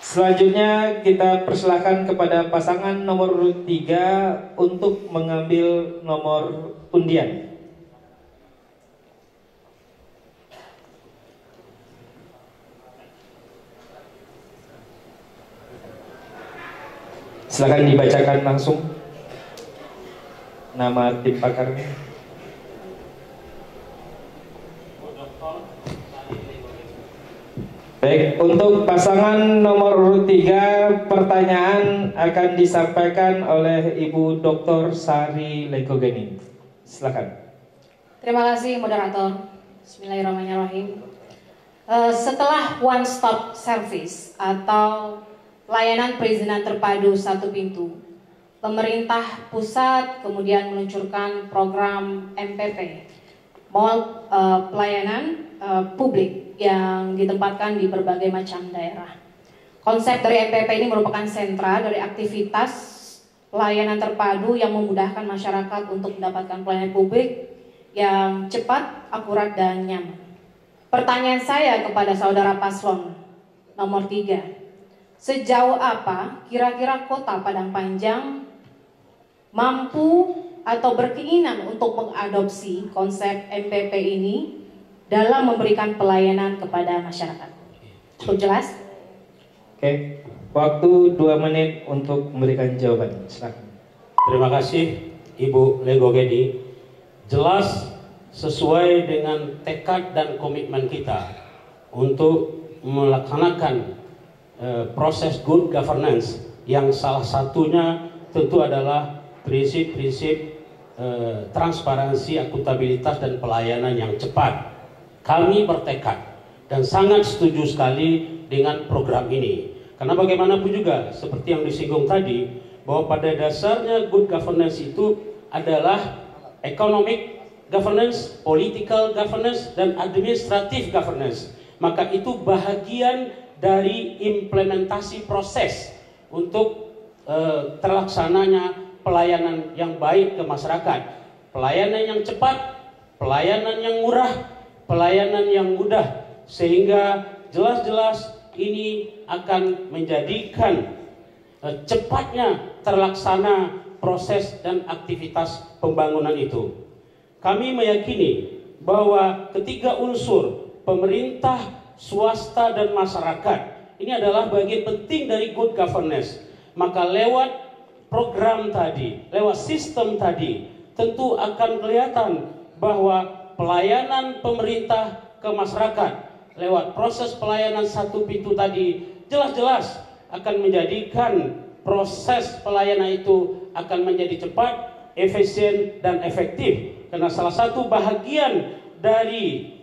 Speaker 1: Selanjutnya kita persilahkan kepada pasangan nomor urut 3 untuk mengambil nomor undian. Silakan dibacakan langsung nama tim pakarnya. Baik, untuk pasangan nomor urut 3, pertanyaan akan disampaikan oleh Ibu Dr. Sari Lekogeni. Silakan.
Speaker 13: Terima kasih moderator. Bismillahirrahmanirrahim. Setelah one stop service atau layanan perizinan terpadu satu pintu, pemerintah pusat kemudian meluncurkan program MPP, Mall Pelayanan publik yang ditempatkan di berbagai macam daerah. Konsep dari MPP ini merupakan sentra dari aktivitas pelayanan terpadu yang memudahkan masyarakat untuk mendapatkan pelayanan publik yang cepat, akurat, dan nyaman. Pertanyaan saya kepada saudara paslon nomor 3, sejauh apa kira-kira Kota Padang Panjang mampu atau berkeinginan untuk mengadopsi konsep MPP ini dalam memberikan pelayanan kepada masyarakat? Cukup jelas?
Speaker 1: Oke, waktu 2 menit untuk memberikan jawaban. Silakan.
Speaker 2: Terima kasih Ibu Legogedi. Jelas sesuai dengan tekad dan komitmen kita untuk melaksanakan proses good governance yang salah satunya tentu adalah prinsip-prinsip transparansi, akuntabilitas, dan pelayanan yang cepat. Kami bertekad dan sangat setuju sekali dengan program ini. Karena bagaimanapun juga, seperti yang disinggung tadi, bahwa pada dasarnya good governance itu adalah economic governance, political governance, dan administrative governance. Maka itu bahagian dari implementasi proses untuk terlaksananya pelayanan yang baik ke masyarakat. Pelayanan yang cepat, pelayanan yang murah, pelayanan yang mudah, sehingga jelas-jelas ini akan menjadikan cepatnya terlaksana proses dan aktivitas pembangunan itu. Kami meyakini bahwa ketiga unsur pemerintah, swasta, dan masyarakat ini adalah bagian penting dari good governance. Maka lewat program tadi, lewat sistem tadi, tentu akan kelihatan bahwa pelayanan pemerintah ke masyarakat lewat proses pelayanan satu pintu tadi jelas-jelas akan menjadikan proses pelayanan itu akan menjadi cepat, efisien, dan efektif. Karena salah satu bahagian dari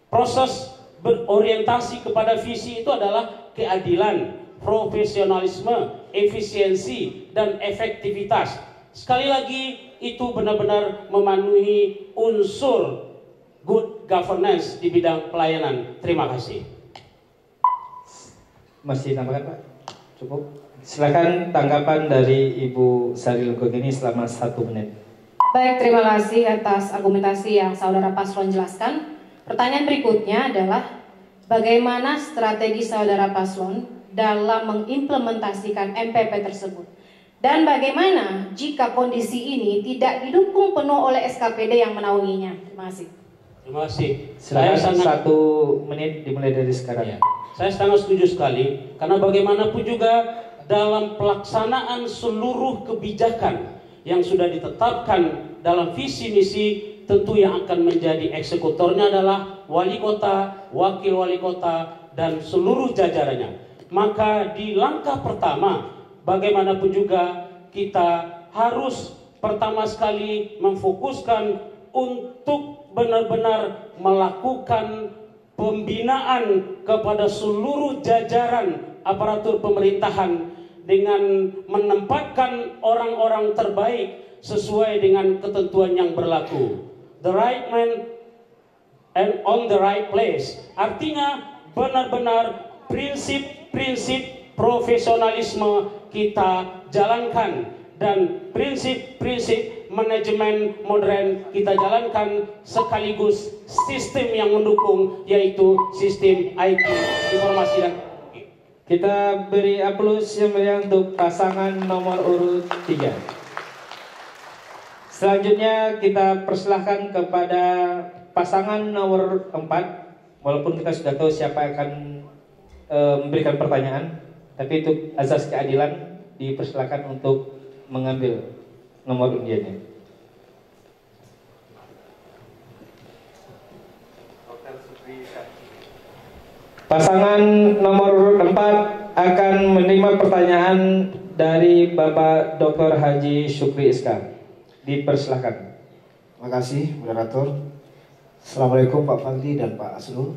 Speaker 2: proses berorientasi kepada visi itu adalah keadilan, profesionalisme, efisiensi, dan efektivitas. Sekali lagi, itu benar-benar memenuhi unsur good governance di bidang pelayanan. Terima kasih.
Speaker 1: Masih tambahkan Pak? Cukup? Silakan tanggapan dari Ibu Sari Legogedi selama 1 menit.
Speaker 13: Baik, terima kasih atas argumentasi yang saudara paslon jelaskan. Pertanyaan berikutnya adalah bagaimana strategi saudara paslon dalam mengimplementasikan MPP tersebut? Dan bagaimana jika kondisi ini tidak didukung penuh oleh SKPD yang menaunginya? Terima kasih.
Speaker 2: Terima kasih.
Speaker 1: Saya sangat 1 menit dimulai dari sekarang.
Speaker 2: Ya, saya sangat setuju sekali karena bagaimanapun juga dalam pelaksanaan seluruh kebijakan yang sudah ditetapkan dalam visi misi, tentu yang akan menjadi eksekutornya adalah wali kota, wakil wali kota, dan seluruh jajarannya. Maka di langkah pertama, bagaimanapun juga kita harus pertama sekali memfokuskan untuk benar-benar melakukan pembinaan kepada seluruh jajaran aparatur pemerintahan dengan menempatkan orang-orang terbaik sesuai dengan ketentuan yang berlaku. The right man and on the right place. Artinya benar-benar prinsip-prinsip profesionalisme kita jalankan dan prinsip-prinsip manajemen modern kita jalankan sekaligus sistem yang mendukung yaitu sistem IT informasi dan
Speaker 1: kita beri aplaus yang meriah untuk pasangan nomor urut 3. Selanjutnya kita persilahkan kepada pasangan nomor 4. Walaupun kita sudah tahu siapa akan memberikan pertanyaan, tapi untuk azas keadilan dipersilakan untuk mengambil nomor undiannya. Pasangan nomor 4 akan menerima pertanyaan dari Bapak Dr. Haji Syukri Iskak. Dipersilakan.
Speaker 14: Terima kasih, moderator. Assalamualaikum Pak Fadli dan Pak Asrul.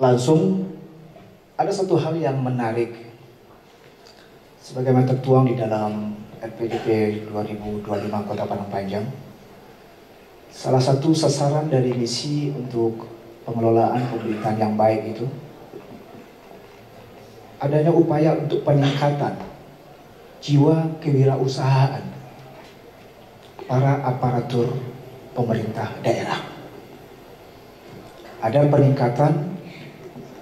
Speaker 14: Langsung, ada satu hal yang menarik sebagaimana tertuang di dalam RPJP 2025 Kota Padang Panjang. Salah satu sasaran dari misi untuk pengelolaan pemerintahan yang baik itu adanya upaya untuk peningkatan jiwa kewirausahaan para aparatur pemerintah daerah. Ada peningkatan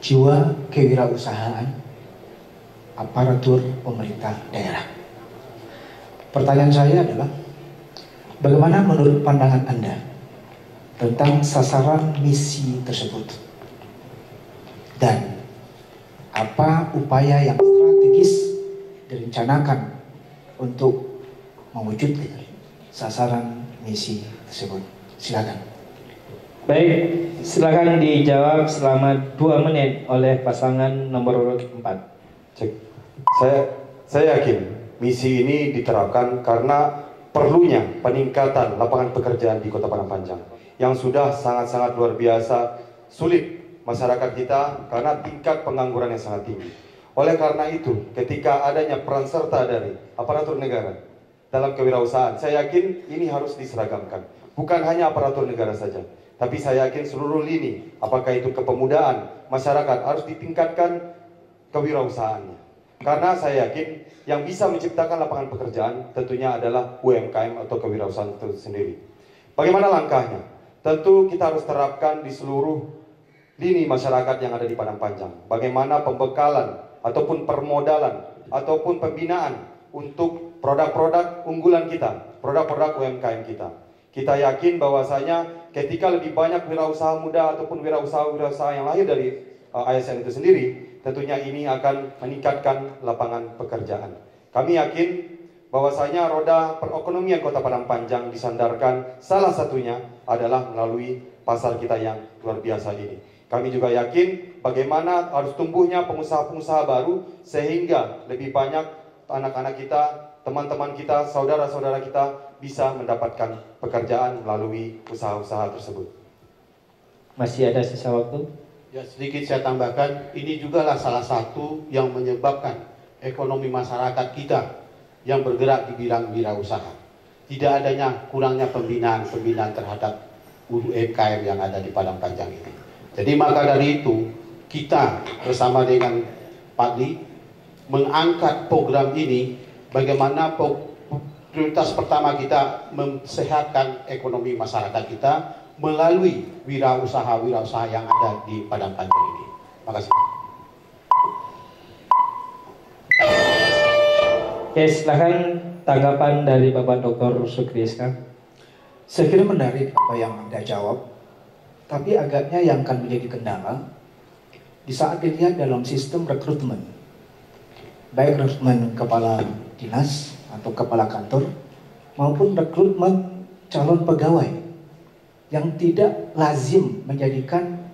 Speaker 14: jiwa kewirausahaan aparatur pemerintah daerah. Pertanyaan saya adalah, bagaimana menurut pandangan Anda tentang sasaran misi tersebut? Dan apa upaya yang strategis direncanakan untuk mewujudkan sasaran misi tersebut? Silakan.
Speaker 1: Baik, silakan dijawab selama 2 menit oleh pasangan nomor urut 4.
Speaker 3: Cek. Saya yakin misi ini diterapkan karena perlunya peningkatan lapangan pekerjaan di Kota Padang Panjang yang sudah sangat-sangat luar biasa sulit masyarakat kita karena tingkat pengangguran yang sangat tinggi. Oleh karena itu, ketika adanya peran serta dari aparatur negara dalam kewirausahaan, saya yakin ini harus diseragamkan. Bukan hanya aparatur negara saja, tapi saya yakin seluruh lini, apakah itu kepemudaan masyarakat, harus ditingkatkan kewirausahaannya. Karena saya yakin yang bisa menciptakan lapangan pekerjaan tentunya adalah UMKM atau kewirausahaan itu sendiri. Bagaimana langkahnya? Tentu kita harus terapkan di seluruh lini masyarakat yang ada di Padang Panjang. Bagaimana pembekalan ataupun permodalan ataupun pembinaan untuk produk-produk unggulan kita, produk-produk UMKM kita. Kita yakin bahwasanya ketika lebih banyak wirausaha muda ataupun wirausaha yang lahir dari ASN itu sendiri, tentunya ini akan meningkatkan lapangan pekerjaan. Kami yakin bahwasanya roda perekonomian Kota Padang Panjang disandarkan salah satunya adalah melalui pasar kita yang luar biasa ini. Kami juga yakin bagaimana harus tumbuhnya pengusaha-pengusaha baru sehingga lebih banyak anak-anak kita, teman-teman kita, saudara-saudara kita bisa mendapatkan pekerjaan melalui usaha-usaha tersebut.
Speaker 1: Masih ada sisa waktu?
Speaker 4: Ya, sedikit saya tambahkan, ini jugalah salah satu yang menyebabkan ekonomi masyarakat kita yang bergerak di bidang wirausaha. Tidak adanya kurangnya pembinaan terhadap UMKM yang ada di Padang Panjang ini. Jadi maka dari itu, kita bersama dengan Pak Li mengangkat program ini, bagaimana prioritas pertama kita mensehatkan ekonomi masyarakat kita melalui wirausaha yang ada di Padang Panjang ini. Terima kasih.
Speaker 1: Oke, silakan tanggapan dari Bapak Dr. Sukriska.
Speaker 14: Saya kira menarik apa yang Anda jawab, tapi agaknya yang akan menjadi kendala di saat dilihat dalam sistem rekrutmen, baik rekrutmen kepala dinas atau kepala kantor maupun rekrutmen calon pegawai yang tidak lazim menjadikan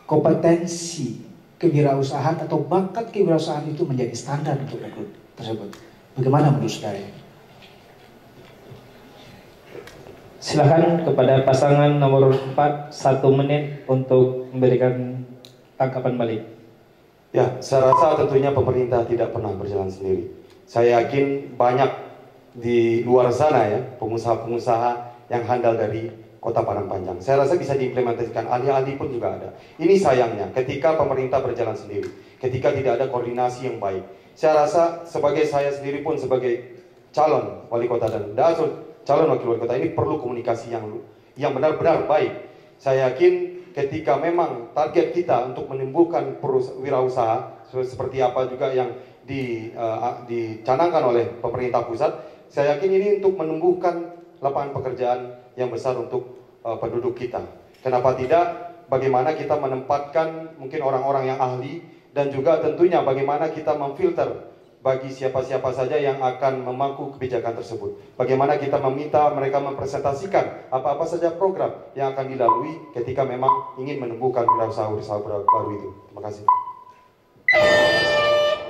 Speaker 14: kompetensi kewirausahaan atau bakat kewirausahaan itu menjadi standar untuk rekrut tersebut. Bagaimana menurut saudara?
Speaker 1: Silakan kepada pasangan nomor 4 1 menit untuk memberikan tanggapan balik.
Speaker 3: Ya, saya rasa tentunya pemerintah tidak pernah berjalan sendiri. Saya yakin banyak di luar sana ya, pengusaha-pengusaha yang handal dari Kota Padang Panjang. Saya rasa bisa diimplementasikan, ahli-ahli pun juga ada. Ini sayangnya, ketika pemerintah berjalan sendiri, ketika tidak ada koordinasi yang baik. Saya rasa sebagai saya sendiri pun sebagai calon wali kota dan calon wakil wali kota ini perlu komunikasi yang benar-benar baik. Saya yakin ketika memang target kita untuk menumbuhkan wirausaha seperti apa juga yang dicanangkan oleh pemerintah pusat, saya yakin ini untuk menumbuhkan lapangan pekerjaan yang besar untuk penduduk kita. Kenapa tidak? Bagaimana kita menempatkan mungkin orang-orang yang ahli dan juga tentunya bagaimana kita memfilter bagi siapa-siapa saja yang akan memangku kebijakan tersebut. Bagaimana kita meminta mereka mempresentasikan apa-apa saja program yang akan dilalui ketika memang ingin menumbuhkan wirausaha baru itu. Terima kasih.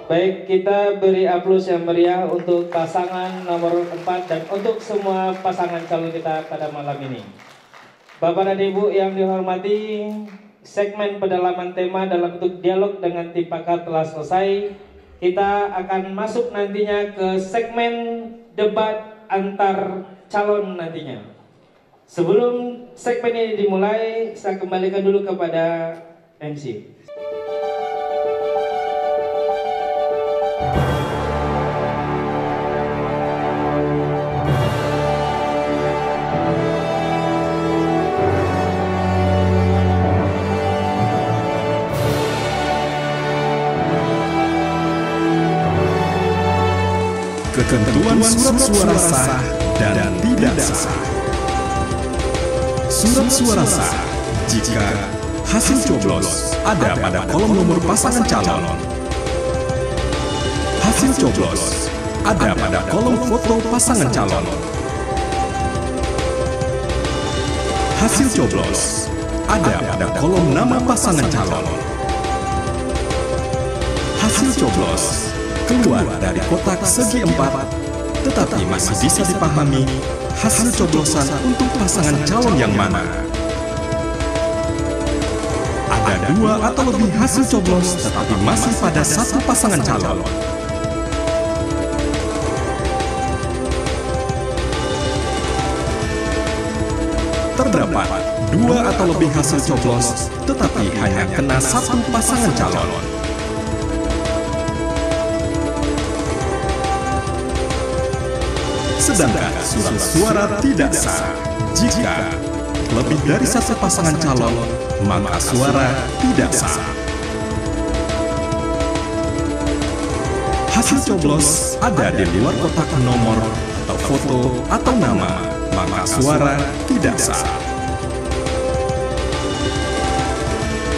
Speaker 1: Baik, kita beri aplaus yang meriah untuk pasangan nomor 4 dan untuk semua pasangan calon kita pada malam ini. Bapak dan Ibu yang dihormati, segmen pendalaman tema dalam bentuk dialog dengan tim pakar telah selesai. Kita akan masuk nantinya ke segmen debat antar calon nantinya. Sebelum segmen ini dimulai, saya kembalikan dulu kepada MC.
Speaker 15: Ketentuan surat suara sah dan tidak sah. Surat suara sah jika hasil coblos ada pada kolom nomor pasangan calon. Hasil coblos ada pada kolom foto pasangan calon. Hasil coblos ada pada kolom nama pasangan calon. Hasil coblos keluar dari kotak segi 4, tetapi masih bisa dipahami hasil coblosan untuk pasangan calon yang mana. Ada 2 atau lebih hasil coblos, tetapi masih pada satu pasangan calon. Terdapat 2 atau lebih hasil coblos, tetapi hanya kena satu pasangan calon. Sedangkan surat suara tidak sah jika lebih dari satu pasangan calon, maka suara tidak sah. Hasil coblos ada di luar kotak nomor atau foto atau nama, maka suara tidak sah.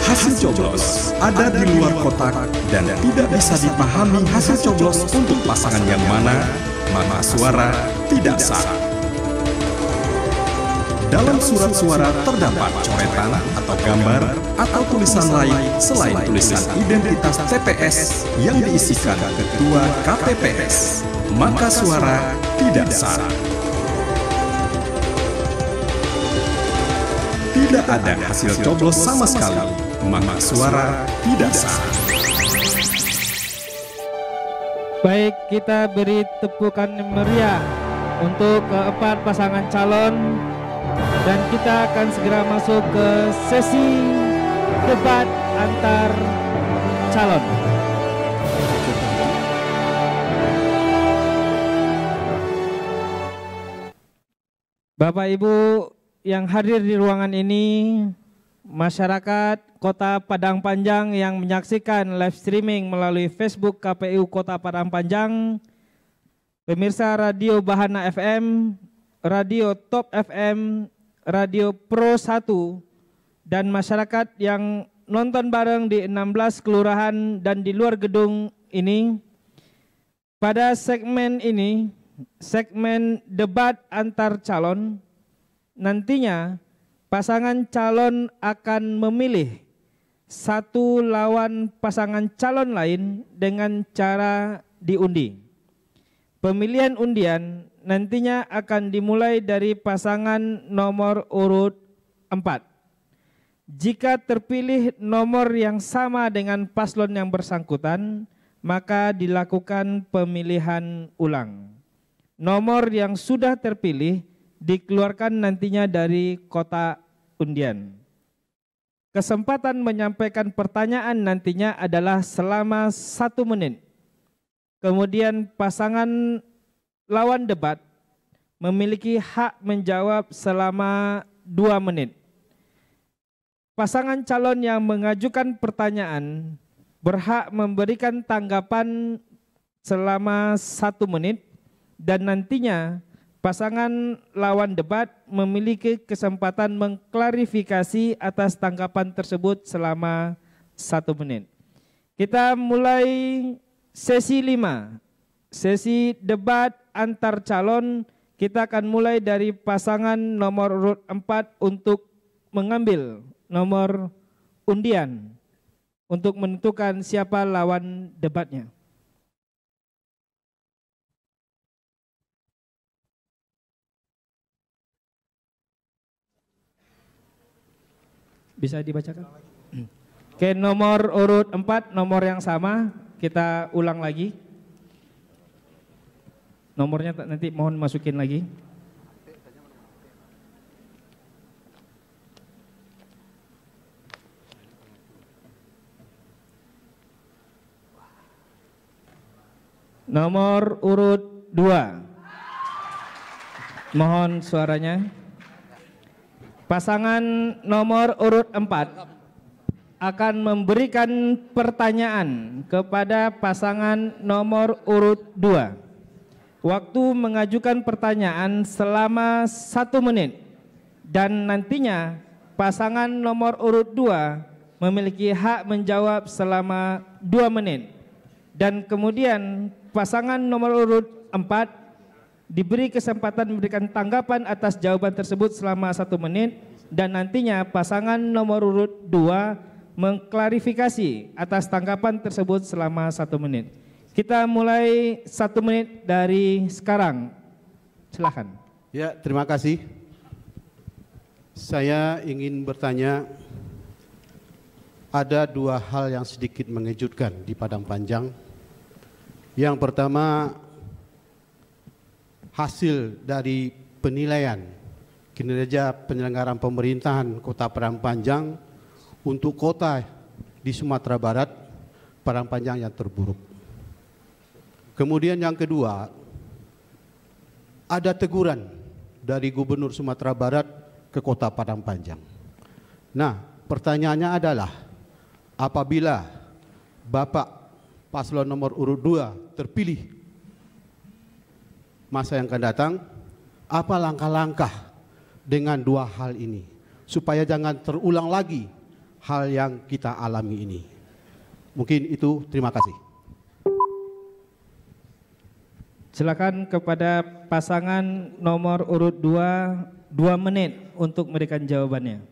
Speaker 15: Hasil coblos ada di luar kotak dan tidak bisa dipahami hasil coblos untuk pasangan yang mana, maka suara tidak sah. Dalam surat suara terdapat coretan atau gambar atau tulisan lain selain tulisan identitas TPS yang diisikan ketua KPPS, maka suara tidak sah. Tidak ada hasil coblos sama sekali, maka suara tidak sah.
Speaker 1: Baik, kita beri tepukan meriah untuk keempat pasangan calon dan kita akan segera masuk ke sesi debat antar calon. Bapak Ibu yang hadir di ruangan ini, masyarakat Kota Padang Panjang yang menyaksikan live streaming melalui Facebook KPU Kota Padang Panjang, pemirsa Radio Bahana FM, Radio Top FM, Radio Pro 1, dan masyarakat yang nonton bareng di 16 kelurahan dan di luar gedung ini. Pada segmen ini, segmen debat antar calon, nantinya pasangan calon akan memilih satu lawan pasangan calon lain dengan cara diundi. Pemilihan undian nantinya akan dimulai dari pasangan nomor urut 4. Jika terpilih nomor yang sama dengan paslon yang bersangkutan, maka dilakukan pemilihan ulang. Nomor yang sudah terpilih dikeluarkan nantinya dari kotak undian. Kesempatan menyampaikan pertanyaan nantinya adalah selama 1 menit. Kemudian pasangan lawan debat memiliki hak menjawab selama 2 menit. Pasangan calon yang mengajukan pertanyaan berhak memberikan tanggapan selama 1 menit dan nantinya pasangan lawan debat memiliki kesempatan mengklarifikasi atas tanggapan tersebut selama 1 menit. Kita mulai sesi 5, sesi debat antar calon. Kita akan mulai dari pasangan nomor urut 4 untuk mengambil nomor undian untuk menentukan siapa lawan debatnya. Bisa dibacakan? Oke, nomor urut 4, nomor yang sama, kita ulang lagi. Nomornya nanti mohon masukin lagi. Nomor urut 2. Mohon suaranya. Pasangan nomor urut 4 akan memberikan pertanyaan kepada pasangan nomor urut 2. Waktu mengajukan pertanyaan selama 1 menit dan nantinya pasangan nomor urut 2 memiliki hak menjawab selama 2 menit dan kemudian pasangan nomor urut 4 diberi kesempatan memberikan tanggapan atas jawaban tersebut selama 1 menit dan nantinya pasangan nomor urut 2 mengklarifikasi atas tanggapan tersebut selama 1 menit. Kita mulai 1 menit dari sekarang. Silakan.
Speaker 4: Ya, terima kasih. Saya ingin bertanya, ada 2 hal yang sedikit mengejutkan di Padang Panjang. Yang pertama, hasil dari penilaian kinerja penyelenggaraan pemerintahan Kota Padang Panjang untuk kota di Sumatera Barat, Padang Panjang yang terburuk. Kemudian yang kedua, ada teguran dari Gubernur Sumatera Barat ke Kota Padang Panjang. Nah, pertanyaannya adalah, apabila Bapak paslon nomor urut 2 terpilih masa yang akan datang, apa langkah-langkah dengan 2 hal ini supaya jangan terulang lagi hal yang kita alami ini. Mungkin itu, terima kasih.
Speaker 1: Silakan kepada pasangan nomor urut 2, 2 menit untuk memberikan jawabannya.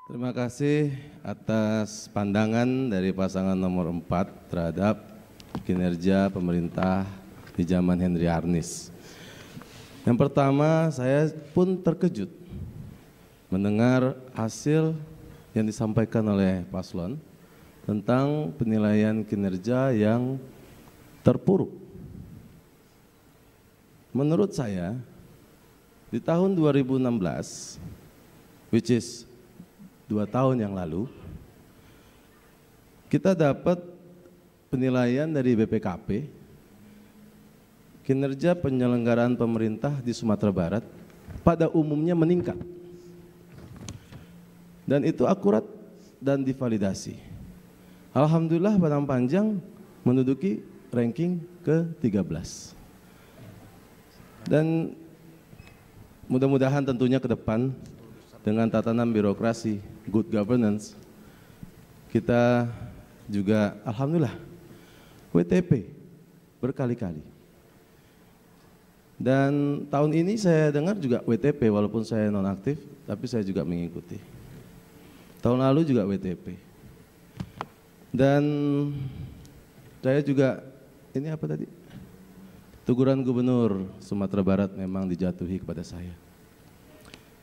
Speaker 10: Terima kasih atas pandangan dari pasangan nomor 4 terhadap kinerja pemerintah di zaman Henry Arnis. Yang pertama, saya pun terkejut mendengar hasil yang disampaikan oleh paslon tentang penilaian kinerja yang terpuruk. Menurut saya, di tahun 2016, which is 2 tahun yang lalu, kita dapat penilaian dari BPKP kinerja penyelenggaraan pemerintah di Sumatera Barat pada umumnya meningkat. Dan itu akurat dan divalidasi. Alhamdulillah Padang Panjang menduduki ranking ke-13. Dan mudah-mudahan tentunya ke depan dengan tatanan birokrasi, good governance, kita juga alhamdulillah WTP berkali-kali. Dan tahun ini saya dengar juga WTP, walaupun saya nonaktif, tapi saya juga mengikuti. Tahun lalu juga WTP. Dan saya juga, ini apa tadi? Teguran Gubernur Sumatera Barat memang dijatuhi kepada saya.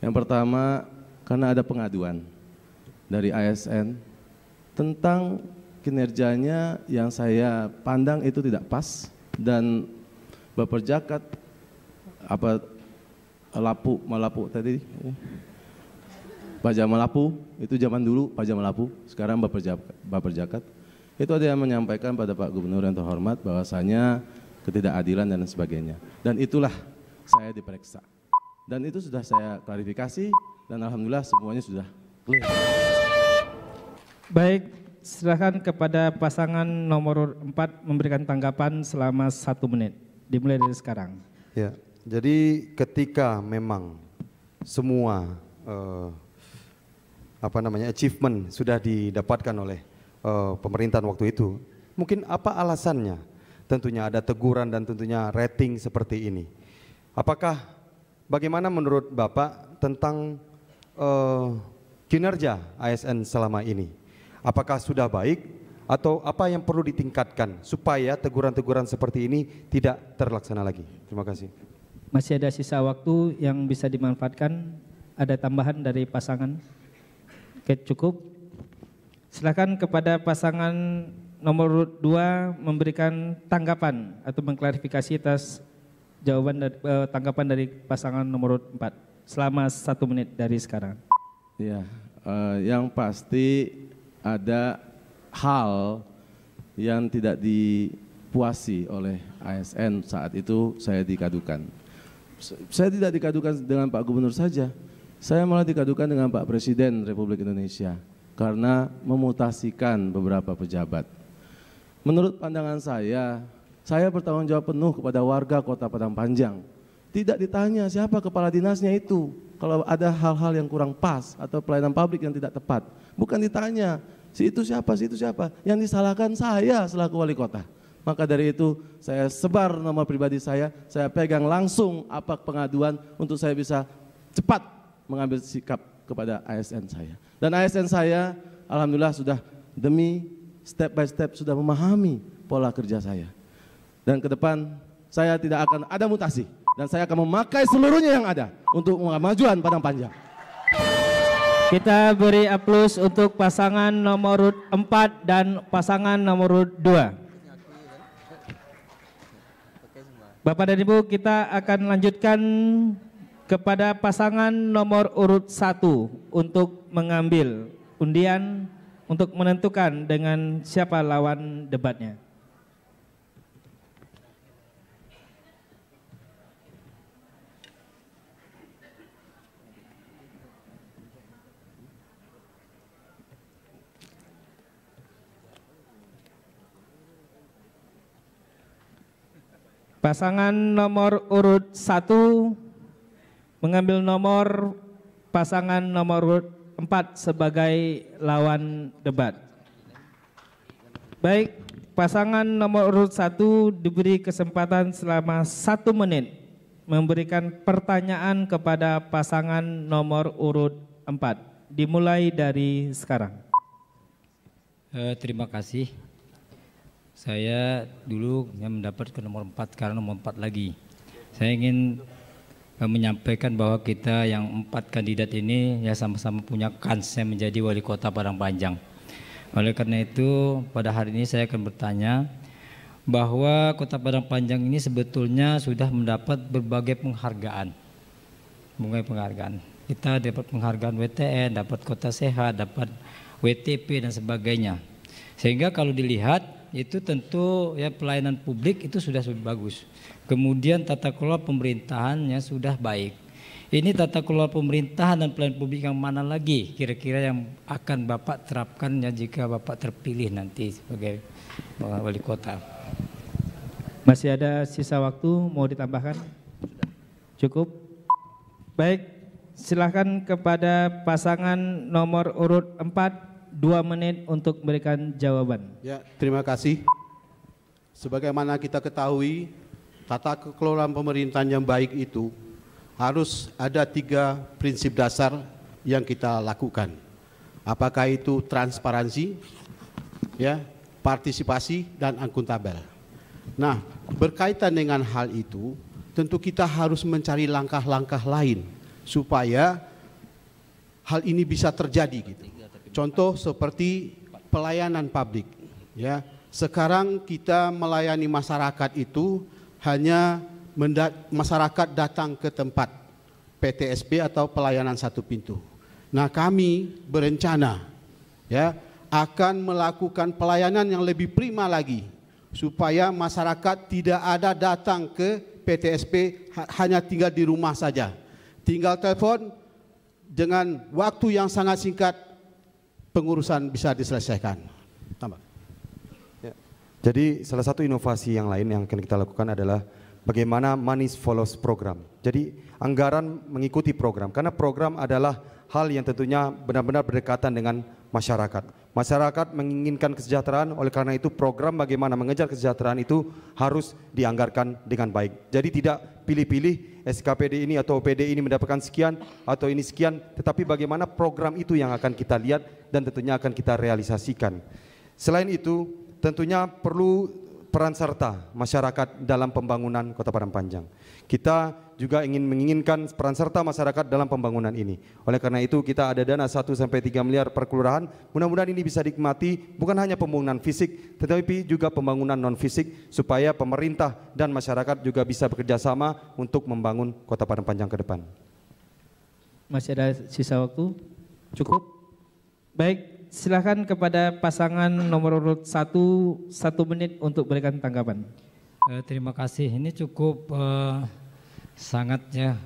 Speaker 10: Yang pertama, karena ada pengaduan dari ASN tentang kinerjanya yang saya pandang itu tidak pas, dan Bapak Jakat Malapu tadi, Pak Jamalapu, itu zaman dulu Pak Jamalapu, sekarang Bapak Jakat, itu ada yang menyampaikan pada Pak Gubernur yang terhormat bahwasanya ketidakadilan dan sebagainya. Dan itulah saya diperiksa. Dan itu sudah saya klarifikasi dan alhamdulillah semuanya sudah clear.
Speaker 1: Baik, silakan kepada pasangan nomor 4 memberikan tanggapan selama 1 menit. Dimulai dari sekarang.
Speaker 3: Ya. Jadi ketika memang semua achievement sudah didapatkan oleh pemerintahan waktu itu, mungkin apa alasannya? Tentunya ada teguran dan tentunya rating seperti ini. Apakah bagaimana menurut Bapak tentang kinerja ASN selama ini? Apakah sudah baik atau apa yang perlu ditingkatkan supaya teguran-teguran seperti ini tidak terlaksana lagi? Terima kasih.
Speaker 1: Masih ada sisa waktu yang bisa dimanfaatkan. Ada tambahan dari pasangan? Oke, cukup. Silakan kepada pasangan nomor 2 memberikan tanggapan atau mengklarifikasi atas jawaban tanggapan dari pasangan nomor 4 selama 1 menit dari sekarang.
Speaker 10: Ya, yang pasti ada hal yang tidak dipuasi oleh ASN saat itu saya dikadukan. Saya tidak dikadukan dengan Pak Gubernur saja, saya malah dikadukan dengan Pak Presiden Republik Indonesia karena memutasikan beberapa pejabat. Menurut pandangan saya bertanggung jawab penuh kepada warga Kota Padang Panjang. Tidak ditanya siapa kepala dinasnya itu. Kalau ada hal-hal yang kurang pas atau pelayanan publik yang tidak tepat, bukan ditanya si itu siapa, yang disalahkan saya selaku wali kota. Maka dari itu saya sebar nomor pribadi saya pegang langsung apa pengaduan untuk saya bisa cepat mengambil sikap kepada ASN saya. Dan ASN saya alhamdulillah sudah demi step by step sudah memahami pola kerja saya. Dan ke depan saya tidak akan ada mutasi. Dan saya akan memakai seluruhnya yang ada untuk kemajuan Padang Panjang.
Speaker 1: Kita beri aplaus untuk pasangan nomor urut 4 dan pasangan nomor urut 2. Bapak dan Ibu, kita akan lanjutkan kepada pasangan nomor urut 1 untuk mengambil undian untuk menentukan dengan siapa lawan debatnya. Pasangan nomor urut 1 mengambil nomor pasangan nomor urut 4 sebagai lawan debat. Baik, pasangan nomor urut 1 diberi kesempatan selama 1 menit memberikan pertanyaan kepada pasangan nomor urut 4. Dimulai dari sekarang.
Speaker 5: Terima kasih. Saya dulu mendapatkan nomor 4 karena nomor 4 lagi. Saya ingin menyampaikan bahwa kita yang 4 kandidat ini ya sama-sama punya kans menjadi wali kota Padang Panjang. Oleh karena itu pada hari ini saya akan bertanya bahwa Kota Padang Panjang ini sebetulnya sudah mendapat berbagai penghargaan. Kita dapat penghargaan WTN, dapat kota sehat, dapat WTP dan sebagainya. Sehingga kalau dilihat itu tentu ya pelayanan publik itu sudah bagus. Kemudian tata kelola pemerintahannya sudah baik. Ini tata kelola pemerintahan dan pelayanan publik yang mana lagi kira-kira yang akan Bapak terapkan ya jika Bapak terpilih nanti sebagai wali kota?
Speaker 1: Masih ada sisa waktu, mau ditambahkan? Cukup? Baik, silakan kepada pasangan nomor urut 4 2 menit untuk memberikan jawaban.
Speaker 4: Ya, terima kasih. Sebagaimana kita ketahui, tata kelolaan pemerintahan yang baik itu harus ada 3 prinsip dasar yang kita lakukan. Apakah itu transparansi, ya, partisipasi dan akuntabel. Nah, berkaitan dengan hal itu, tentu kita harus mencari langkah-langkah lain supaya hal ini bisa terjadi gitu. Contoh seperti pelayanan publik, ya. Sekarang kita melayani masyarakat itu hanya masyarakat datang ke tempat PTSP atau pelayanan satu pintu. Nah, kami berencana ya akan melakukan pelayanan yang lebih prima lagi supaya masyarakat tidak ada datang ke PTSP hanya tinggal di rumah saja. Tinggal telepon dengan waktu yang sangat singkat pengurusan bisa diselesaikan. Tambah.
Speaker 3: Ya. Jadi salah satu inovasi yang lain yang akan kita lakukan adalah bagaimana money follows program. Jadi anggaran mengikuti program, karena program adalah hal yang tentunya benar-benar berdekatan dengan masyarakat. Masyarakat menginginkan kesejahteraan, oleh karena itu program bagaimana mengejar kesejahteraan itu harus dianggarkan dengan baik. Jadi tidak pilih-pilih SKPD ini atau OPD ini mendapatkan sekian atau ini sekian, tetapi bagaimana program itu yang akan kita lihat dan tentunya akan kita realisasikan. Selain itu tentunya perlu peran serta masyarakat dalam pembangunan Kota Padang Panjang. Kita juga menginginkan peran serta masyarakat dalam pembangunan ini. Oleh karena itu kita ada dana 1 sampai 3 miliar per kelurahan. Mudah-mudahan ini bisa dinikmati bukan hanya pembangunan fisik tetapi juga pembangunan non fisik supaya pemerintah dan masyarakat juga bisa bekerja sama untuk membangun Kota Padang Panjang ke depan.
Speaker 1: Masih ada sisa waktu? Cukup? Baik, silakan kepada pasangan nomor urut 1 menit untuk berikan tanggapan.
Speaker 5: Terima kasih. Ini cukup sangat ya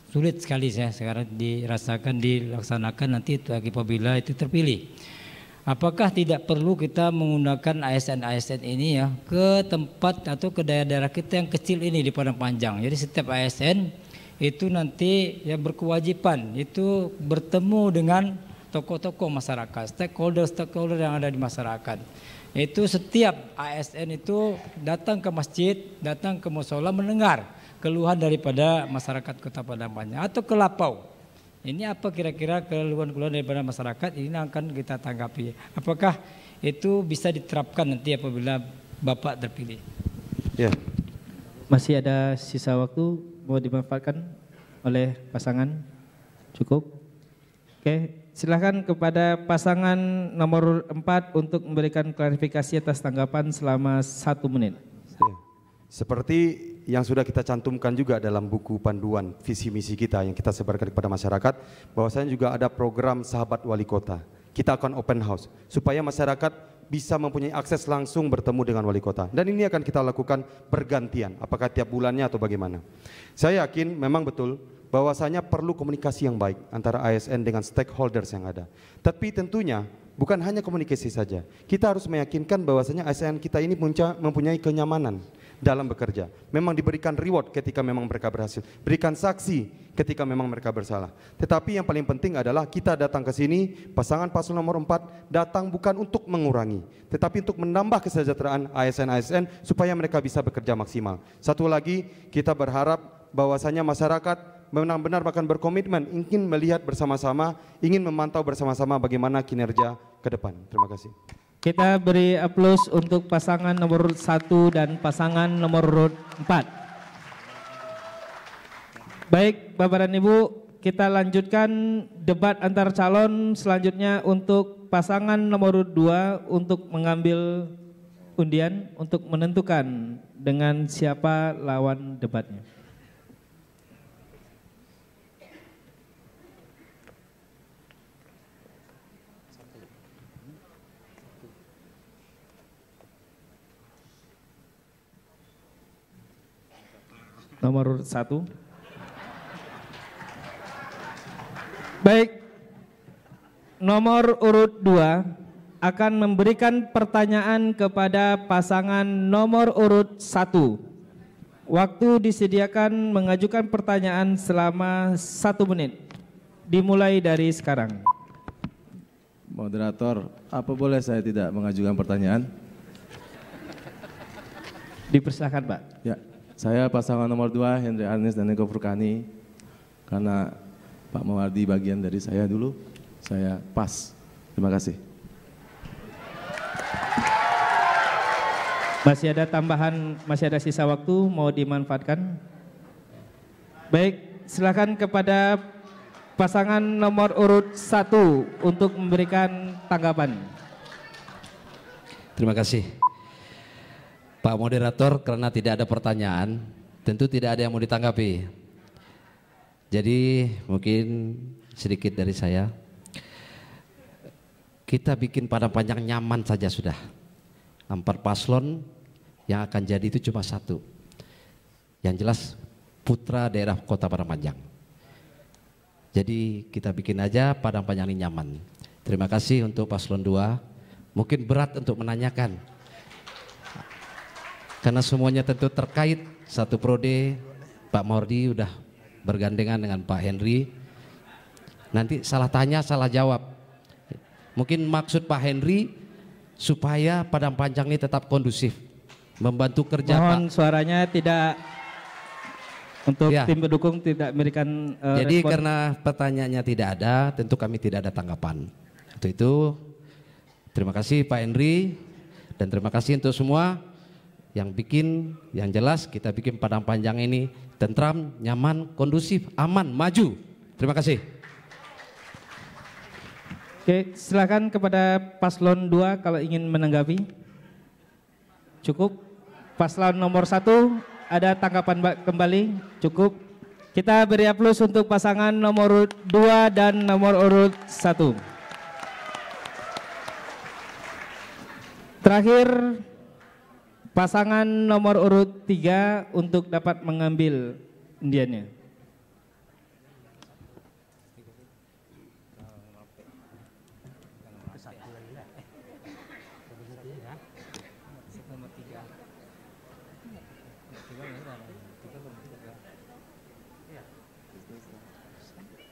Speaker 5: sulit sekali ya sekarang dirasakan dilaksanakan nanti apabila itu terpilih. Apakah tidak perlu kita menggunakan ASN-ASN ini ya ke tempat atau ke daerah-daerah kita yang kecil ini di Padang Panjang. Jadi setiap ASN itu nanti ya berkewajiban itu bertemu dengan tokoh-tokoh masyarakat, stakeholder yang ada di masyarakat. Itu setiap ASN itu datang ke masjid, datang ke musola mendengar keluhan daripada masyarakat Kota Padang Panjang atau ke Lapau. Ini apa kira-kira keluhan-keluhan daripada masyarakat, ini akan kita tanggapi. Apakah itu bisa diterapkan nanti apabila Bapak terpilih?
Speaker 1: Ya. Masih ada sisa waktu, mau dimanfaatkan oleh pasangan? Cukup? Oke, silakan kepada pasangan nomor 4 untuk memberikan klarifikasi atas tanggapan selama 1 menit.
Speaker 3: Seperti yang sudah kita cantumkan juga dalam buku panduan visi misi kita yang kita sebarkan kepada masyarakat, bahwasanya juga ada program Sahabat Wali Kota. Kita akan open house supaya masyarakat bisa mempunyai akses langsung bertemu dengan wali kota. Dan ini akan kita lakukan bergantian, apakah tiap bulannya atau bagaimana. Saya yakin memang betul bahwasanya perlu komunikasi yang baik antara ASN dengan stakeholders yang ada. Tapi tentunya bukan hanya komunikasi saja. Kita harus meyakinkan bahwasanya ASN kita ini mempunyai kenyamanan dalam bekerja. Memang diberikan reward ketika memang mereka berhasil, berikan saksi ketika memang mereka bersalah. Tetapi yang paling penting adalah kita datang ke sini, pasangan paslon nomor 4 datang bukan untuk mengurangi, tetapi untuk menambah kesejahteraan ASN-ASN supaya mereka bisa bekerja maksimal. Satu lagi, kita berharap bahwasanya masyarakat benar-benar bahkan berkomitmen ingin melihat bersama-sama, ingin memantau bersama-sama bagaimana kinerja ke depan. Terima kasih.
Speaker 1: Kita beri aplaus untuk pasangan nomor 1 dan pasangan nomor 4. Baik, Bapak dan Ibu, kita lanjutkan debat antar calon selanjutnya untuk pasangan nomor 2 untuk mengambil undian untuk menentukan dengan siapa lawan debatnya. Nomor 1. Baik, nomor urut 2 akan memberikan pertanyaan kepada pasangan nomor urut 1. Waktu disediakan mengajukan pertanyaan selama 1 menit. Dimulai dari sekarang.
Speaker 10: Moderator, apa boleh saya tidak mengajukan pertanyaan?
Speaker 1: Dipersilakan, Pak.
Speaker 10: Ya. Saya pasangan nomor 2, Henry Arnis dan Eko Furkani. Karena Pak Mawardi bagian dari saya dulu, saya pas. Terima kasih.
Speaker 1: Masih ada tambahan, masih ada sisa waktu, mau dimanfaatkan? Baik, silakan kepada pasangan nomor urut 1 untuk memberikan tanggapan.
Speaker 16: Terima kasih. Pak Moderator, karena tidak ada pertanyaan, tentu tidak ada yang mau ditanggapi. Jadi mungkin sedikit dari saya. Kita bikin Padang Panjang nyaman saja sudah. 4 paslon yang akan jadi itu cuma 1. Yang jelas putra daerah Kota Padang Panjang. Jadi kita bikin aja Padang Panjang ini nyaman. Terima kasih untuk paslon 2. Mungkin berat untuk menanyakan. Karena semuanya tentu terkait satu prode. Pak Mawardi udah bergandengan dengan Pak Henry. Nanti salah tanya, salah jawab. Mungkin maksud Pak Henry supaya Padang Panjang ini tetap kondusif, membantu kerja.
Speaker 1: Mohon suaranya tidak untuk
Speaker 16: ya.
Speaker 1: Tim pendukung tidak memberikan
Speaker 16: Jadi
Speaker 1: respon.
Speaker 16: karena pertanyaannya tidak ada, tentu kami tidak ada tanggapan. Untuk itu terima kasih Pak Henry dan terima kasih untuk semua yang bikin, yang jelas kita bikin Padang Panjang ini tentram, nyaman, kondusif, aman, maju. Terima kasih.
Speaker 1: Oke, silakan kepada paslon 2 kalau ingin menanggapi. Cukup. Paslon nomor 1 ada tanggapan kembali. Cukup. Kita beri aplaus untuk pasangan nomor urut 2 dan nomor urut 1. Terakhir, pasangan nomor urut 3 untuk dapat mengambil undiannya.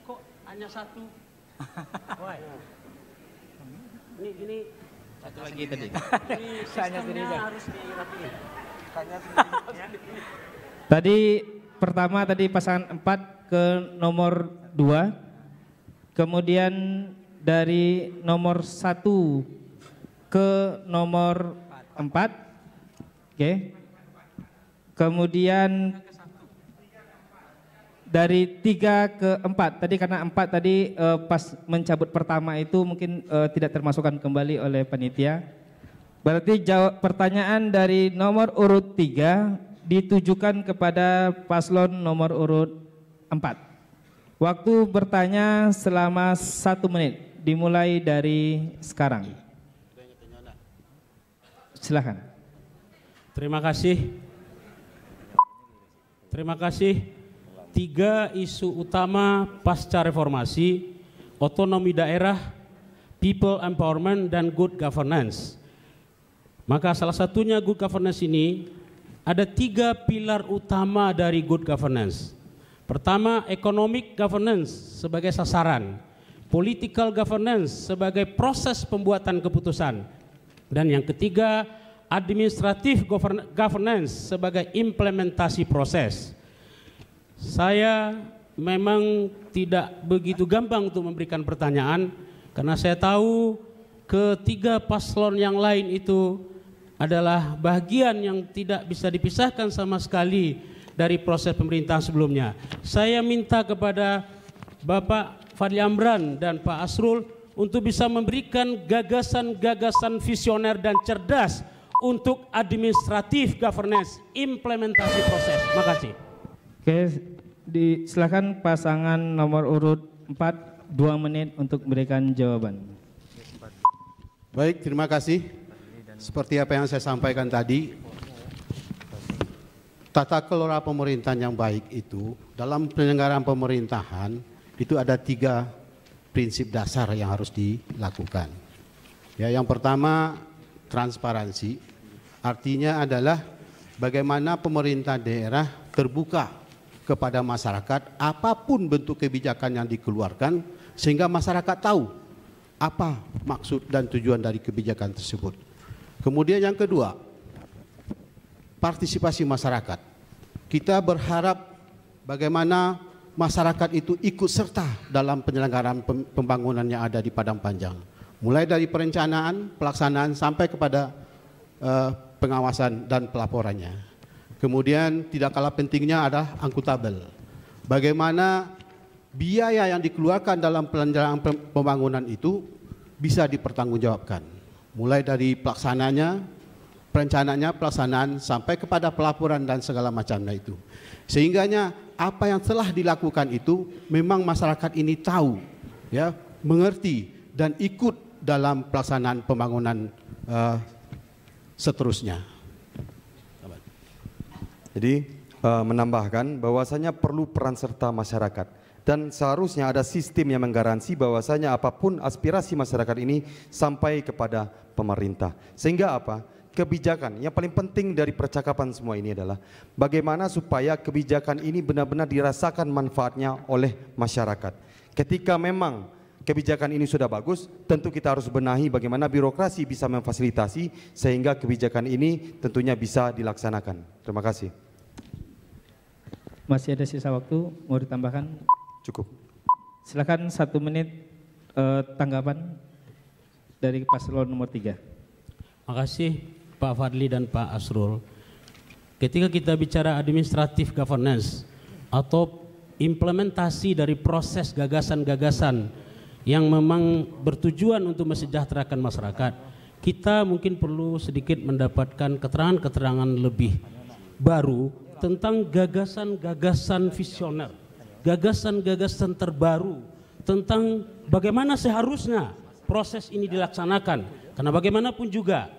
Speaker 2: Kok hanya satu? Ini
Speaker 1: satu lagi tadi.
Speaker 2: Ini sistemnya harus dirapiin.
Speaker 1: Tadi pertama tadi pasangan 4 ke nomor 2. Kemudian dari nomor 1 ke nomor 4. Oke. Kemudian dari 3 ke 4 tadi, karena 4 tadi pas mencabut pertama itu mungkin tidak termasukkan kembali oleh panitia. Berarti pertanyaan dari nomor urut 3 ditujukan kepada paslon nomor urut 4. Waktu bertanya selama 1 menit dimulai dari sekarang. Silakan.
Speaker 2: Terima kasih. Terima kasih. 3 isu utama pasca reformasi: otonomi daerah, people empowerment, dan good governance. Maka salah satunya good governance ini ada 3 pilar utama dari good governance. Pertama, economic governance sebagai sasaran, political governance sebagai proses pembuatan keputusan, dan yang ketiga, administrative governance sebagai implementasi proses. Saya memang tidak begitu gampang untuk memberikan pertanyaan karena saya tahu ketiga paslon yang lain itu adalah bagian yang tidak bisa dipisahkan sama sekali dari proses pemerintahan sebelumnya. Saya minta kepada Bapak Fadli Amran dan Pak Asrul untuk bisa memberikan gagasan-gagasan visioner dan cerdas untuk administratif governance, implementasi proses. Terima kasih.
Speaker 1: Oke, silakan pasangan nomor urut 4 2 menit untuk memberikan jawaban.
Speaker 4: Baik, terima kasih. Seperti apa yang saya sampaikan tadi, tata kelola pemerintahan yang baik itu dalam penyelenggaraan pemerintahan itu ada 3 prinsip dasar yang harus dilakukan. Ya, yang pertama transparansi, artinya adalah bagaimana pemerintah daerah terbuka kepada masyarakat apapun bentuk kebijakan yang dikeluarkan sehingga masyarakat tahu apa maksud dan tujuan dari kebijakan tersebut. Kemudian yang kedua, partisipasi masyarakat. Kita berharap bagaimana masyarakat itu ikut serta dalam penyelenggaraan pembangunan yang ada di Padang Panjang. Mulai dari perencanaan, pelaksanaan sampai kepada pengawasan dan pelaporannya. Kemudian tidak kalah pentingnya adalah akuntabel. Bagaimana biaya yang dikeluarkan dalam penyelenggaraan pembangunan itu bisa dipertanggungjawabkan. Mulai dari pelaksananya, perencanaannya, pelaksanaan sampai kepada pelaporan dan segala macamnya itu. Sehingganya apa yang telah dilakukan itu memang masyarakat ini tahu, ya, mengerti dan ikut dalam pelaksanaan pembangunan seterusnya.
Speaker 3: Jadi menambahkan bahwasanya perlu peran serta masyarakat dan seharusnya ada sistem yang menggaransi bahwasanya apapun aspirasi masyarakat ini sampai kepada pemerintah. Sehingga apa? Kebijakan yang paling penting dari percakapan semua ini adalah bagaimana supaya kebijakan ini benar-benar dirasakan manfaatnya oleh masyarakat. Ketika memang kebijakan ini sudah bagus, tentu kita harus benahi bagaimana birokrasi bisa memfasilitasi sehingga kebijakan ini tentunya bisa dilaksanakan. Terima kasih.
Speaker 1: Masih ada sisa waktu, mau ditambahkan?
Speaker 3: Cukup.
Speaker 1: Silakan 1 menit tanggapan dari paslon nomor 3.
Speaker 2: Makasih Pak Fadli dan Pak Asrul. Ketika kita bicara administrative governance atau implementasi dari proses gagasan-gagasan yang memang bertujuan untuk mesejahterakan masyarakat, kita mungkin perlu sedikit mendapatkan keterangan-keterangan lebih baru tentang gagasan-gagasan visioner, gagasan-gagasan terbaru tentang bagaimana seharusnya proses ini dilaksanakan. Karena bagaimanapun juga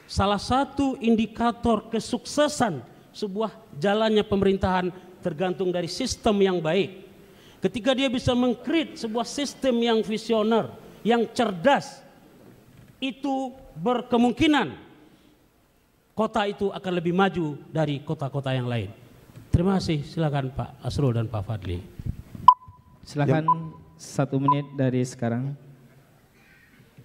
Speaker 2: salah satu indikator kesuksesan sebuah jalannya pemerintahan tergantung dari sistem yang baik. Ketika dia bisa meng-create sebuah sistem yang visioner, yang cerdas, itu berkemungkinan kota itu akan lebih maju dari kota-kota yang lain. Terima kasih, silakan Pak Asrul dan Pak Fadli.
Speaker 1: Silakan 1 menit dari sekarang.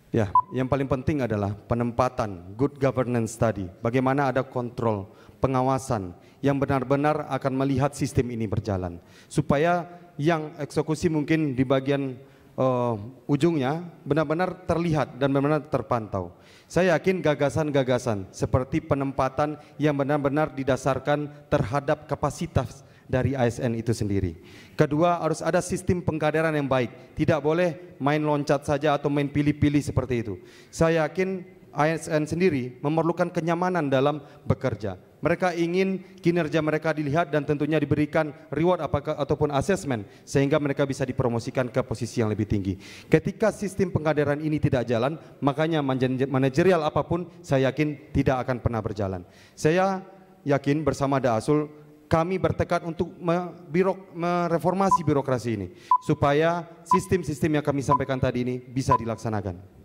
Speaker 3: Ya, yang paling penting adalah penempatan good governance tadi. Bagaimana ada kontrol, pengawasan yang benar-benar akan melihat sistem ini berjalan. Supaya yang eksekusi mungkin di bagian ujungnya benar-benar terlihat dan benar-benar terpantau. Saya yakin gagasan-gagasan seperti penempatan yang benar-benar didasarkan terhadap kapasitas dari ASN itu sendiri. Kedua, harus ada sistem pengkaderan yang baik. Tidak boleh main loncat saja atau main pilih-pilih seperti itu. Saya yakin ASN sendiri memerlukan kenyamanan dalam bekerja. Mereka ingin kinerja mereka dilihat dan tentunya diberikan reward ataupun asesmen sehingga mereka bisa dipromosikan ke posisi yang lebih tinggi. Ketika sistem pengkaderan ini tidak jalan, makanya manajerial apapun saya yakin tidak akan pernah berjalan. Saya yakin bersama Daasul kami bertekad untuk mereformasi birokrasi ini supaya sistem-sistem yang kami sampaikan tadi ini bisa dilaksanakan.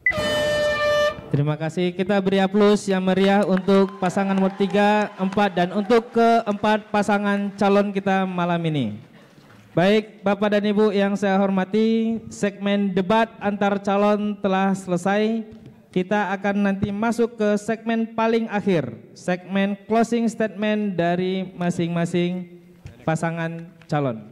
Speaker 1: Terima kasih. Kita beri aplaus yang meriah untuk pasangan nomor 3, 4 dan untuk keempat pasangan calon kita malam ini. Baik, Bapak dan Ibu yang saya hormati, segmen debat antar calon telah selesai. Kita akan nanti masuk ke segmen paling akhir, segmen closing statement dari masing-masing pasangan calon.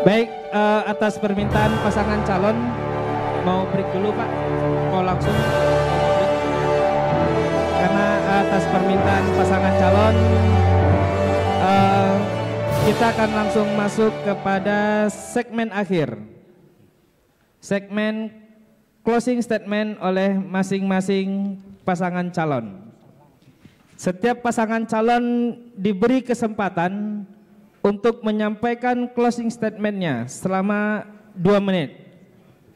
Speaker 1: Baik, atas permintaan pasangan calon, mau break dulu Pak? Mau langsung? Karena atas permintaan pasangan calon, kita akan langsung masuk kepada segmen akhir. Segmen closing statement oleh masing-masing pasangan calon. Setiap pasangan calon diberi kesempatan untuk menyampaikan closing statementnya selama 2 menit.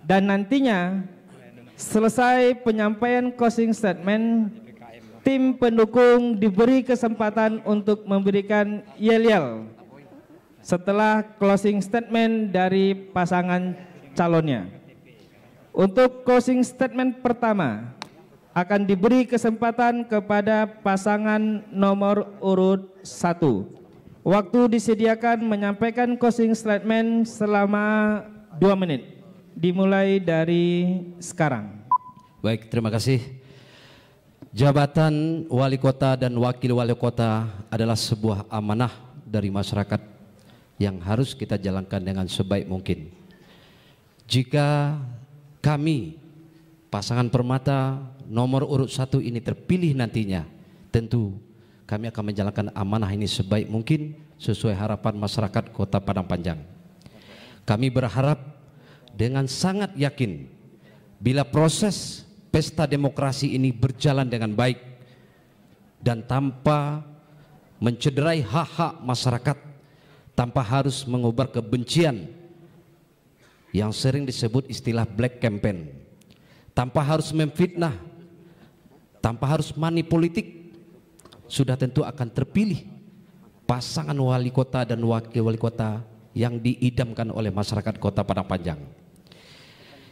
Speaker 1: Dan nantinya selesai penyampaian closing statement, tim pendukung diberi kesempatan untuk memberikan yel-yel setelah closing statement dari pasangan calonnya. Untuk closing statement pertama akan diberi kesempatan kepada pasangan nomor urut 1. Waktu disediakan menyampaikan closing statement selama 2 menit. Dimulai dari sekarang.
Speaker 16: Baik, terima kasih. Jabatan wali kota dan wakil wali kota adalah sebuah amanah dari masyarakat yang harus kita jalankan dengan sebaik mungkin. Jika kami pasangan permata nomor urut 1 ini terpilih nantinya, tentu kami akan menjalankan amanah ini sebaik mungkin sesuai harapan masyarakat Kota Padang Panjang. Kami berharap dengan sangat yakin bila proses pesta demokrasi ini berjalan dengan baik dan tanpa mencederai hak-hak masyarakat, tanpa harus mengobar kebencian yang sering disebut istilah black campaign, tanpa harus memfitnah, tanpa harus money politik, sudah tentu akan terpilih pasangan wali kota dan wakil wali kota yang diidamkan oleh masyarakat Kota Padang Panjang.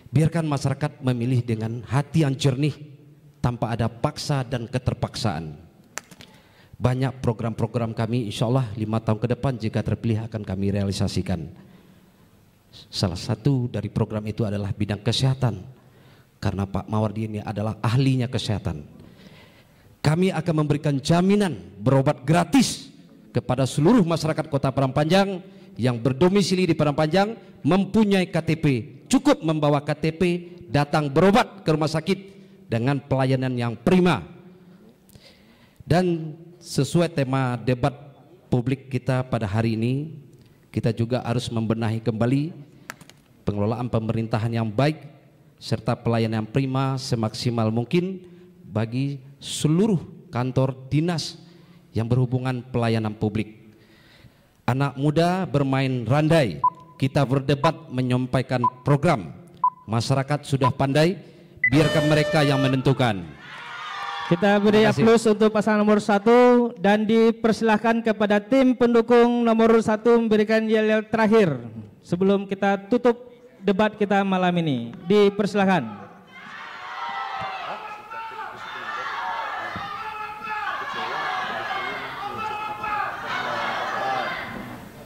Speaker 16: Biarkan masyarakat memilih dengan hati yang jernih tanpa ada paksa dan keterpaksaan. Banyak program-program kami insya Allah 5 tahun ke depan jika terpilih akan kami realisasikan. Salah satu dari program itu adalah bidang kesehatan, karena Pak Mawardi ini adalah ahlinya kesehatan. Kami akan memberikan jaminan berobat gratis kepada seluruh masyarakat Kota Padang Panjang yang berdomisili di Padang Panjang, mempunyai KTP. Cukup membawa KTP, datang berobat ke rumah sakit dengan pelayanan yang prima. Dan sesuai tema debat publik kita pada hari ini, kita juga harus membenahi kembali pengelolaan pemerintahan yang baik serta pelayanan yang prima semaksimal mungkin bagi seluruh kantor dinas yang berhubungan pelayanan publik. Anak muda bermain randai kita berdebat menyampaikan program. Masyarakat sudah pandai, biarkan mereka yang menentukan.
Speaker 1: Kita beri aplaus untuk pasangan nomor 1 dan dipersilahkan kepada tim pendukung nomor 1 memberikan yel-yel terakhir sebelum kita tutup debat kita malam ini. Dipersilahkan.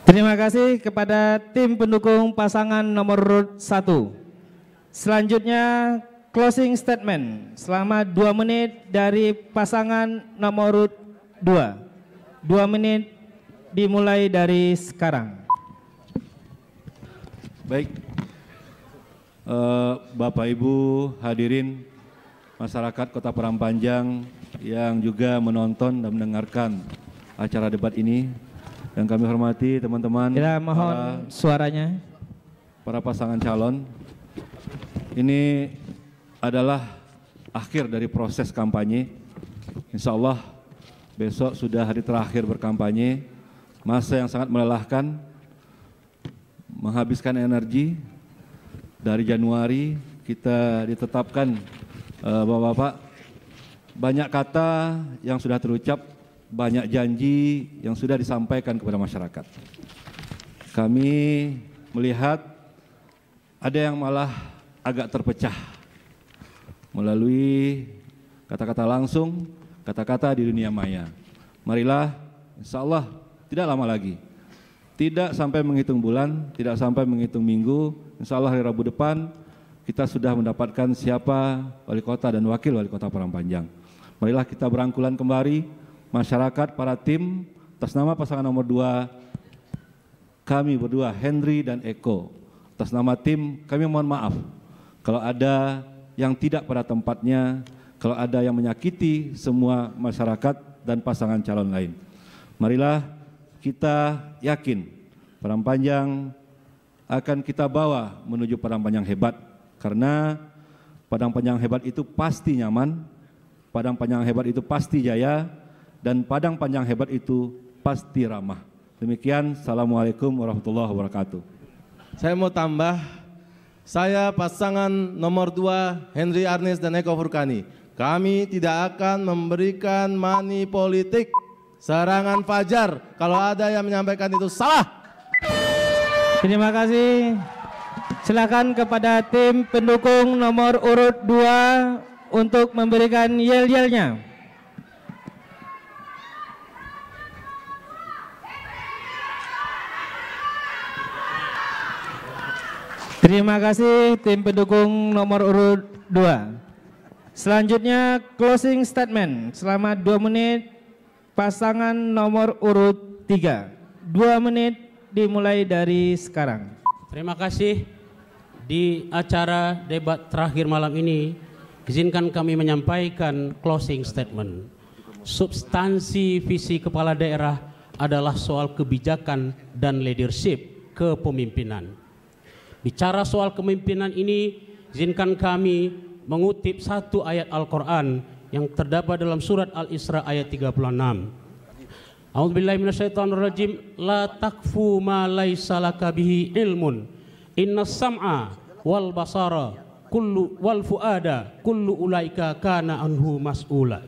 Speaker 1: Terima kasih kepada tim pendukung pasangan nomor 1. Selanjutnya closing statement selama 2 menit dari pasangan nomor 2. 2 menit dimulai dari sekarang.
Speaker 17: Baik, Bapak Ibu hadirin masyarakat Kota Parangpanjang yang juga menonton dan mendengarkan acara debat ini, yang kami hormati teman-teman.
Speaker 1: Kita mohon suaranya.
Speaker 17: Para pasangan calon, ini adalah akhir dari proses kampanye. Insya Allah besok sudah hari terakhir berkampanye, masa yang sangat melelahkan, menghabiskan energi. Dari Januari kita ditetapkan, Bapak-Bapak, banyak kata yang sudah terucap, banyak janji yang sudah disampaikan kepada masyarakat. Kami melihat ada yang malah agak terpecah melalui kata-kata langsung, kata-kata di dunia maya. Marilah, insya Allah tidak lama lagi, tidak sampai menghitung bulan, tidak sampai menghitung minggu, insya Allah hari Rabu depan kita sudah mendapatkan siapa wali kota dan wakil wali kota Parangpanjang. Marilah kita berangkulan kembali, masyarakat, para tim, atas nama pasangan nomor 2, kami berdua, Henry dan Eko, atas nama tim, kami mohon maaf kalau ada yang tidak pada tempatnya, kalau ada yang menyakiti semua masyarakat dan pasangan calon lain. Marilah kita yakin Parangpanjang akan kita bawa menuju Parangpanjang hebat, karena Parangpanjang hebat itu pasti nyaman, Parangpanjang hebat itu pasti jaya, dan Padang Panjang hebat itu pasti ramah. Demikian, Assalamualaikum warahmatullahi wabarakatuh.
Speaker 10: Saya mau tambah, saya pasangan nomor 2 Henry Arnis dan Eko Furkani. Kami tidak akan memberikan money politik, serangan fajar. Kalau ada yang menyampaikan itu salah.
Speaker 1: Terima kasih. Silakan kepada tim pendukung nomor urut 2 untuk memberikan yel-yelnya. Terima kasih tim pendukung nomor urut 2. Selanjutnya closing statement selama 2 menit pasangan nomor urut 3. 2 menit dimulai dari sekarang.
Speaker 2: Terima kasih. Di acara debat terakhir malam ini, izinkan kami menyampaikan closing statement. Substansi visi kepala daerah adalah soal kebijakan dan leadership kepemimpinan. Bicara soal kepemimpinan ini, izinkan kami mengutip satu ayat Al-Quran yang terdapat dalam surat Al-Isra ayat 36. A'udzubillahi minasyaitonirrajim. La takfu ma laisa laka bihi ilmun. Innas sam'a wal basara kullu wal fuada kullu ulaika kana anhu mas'ula.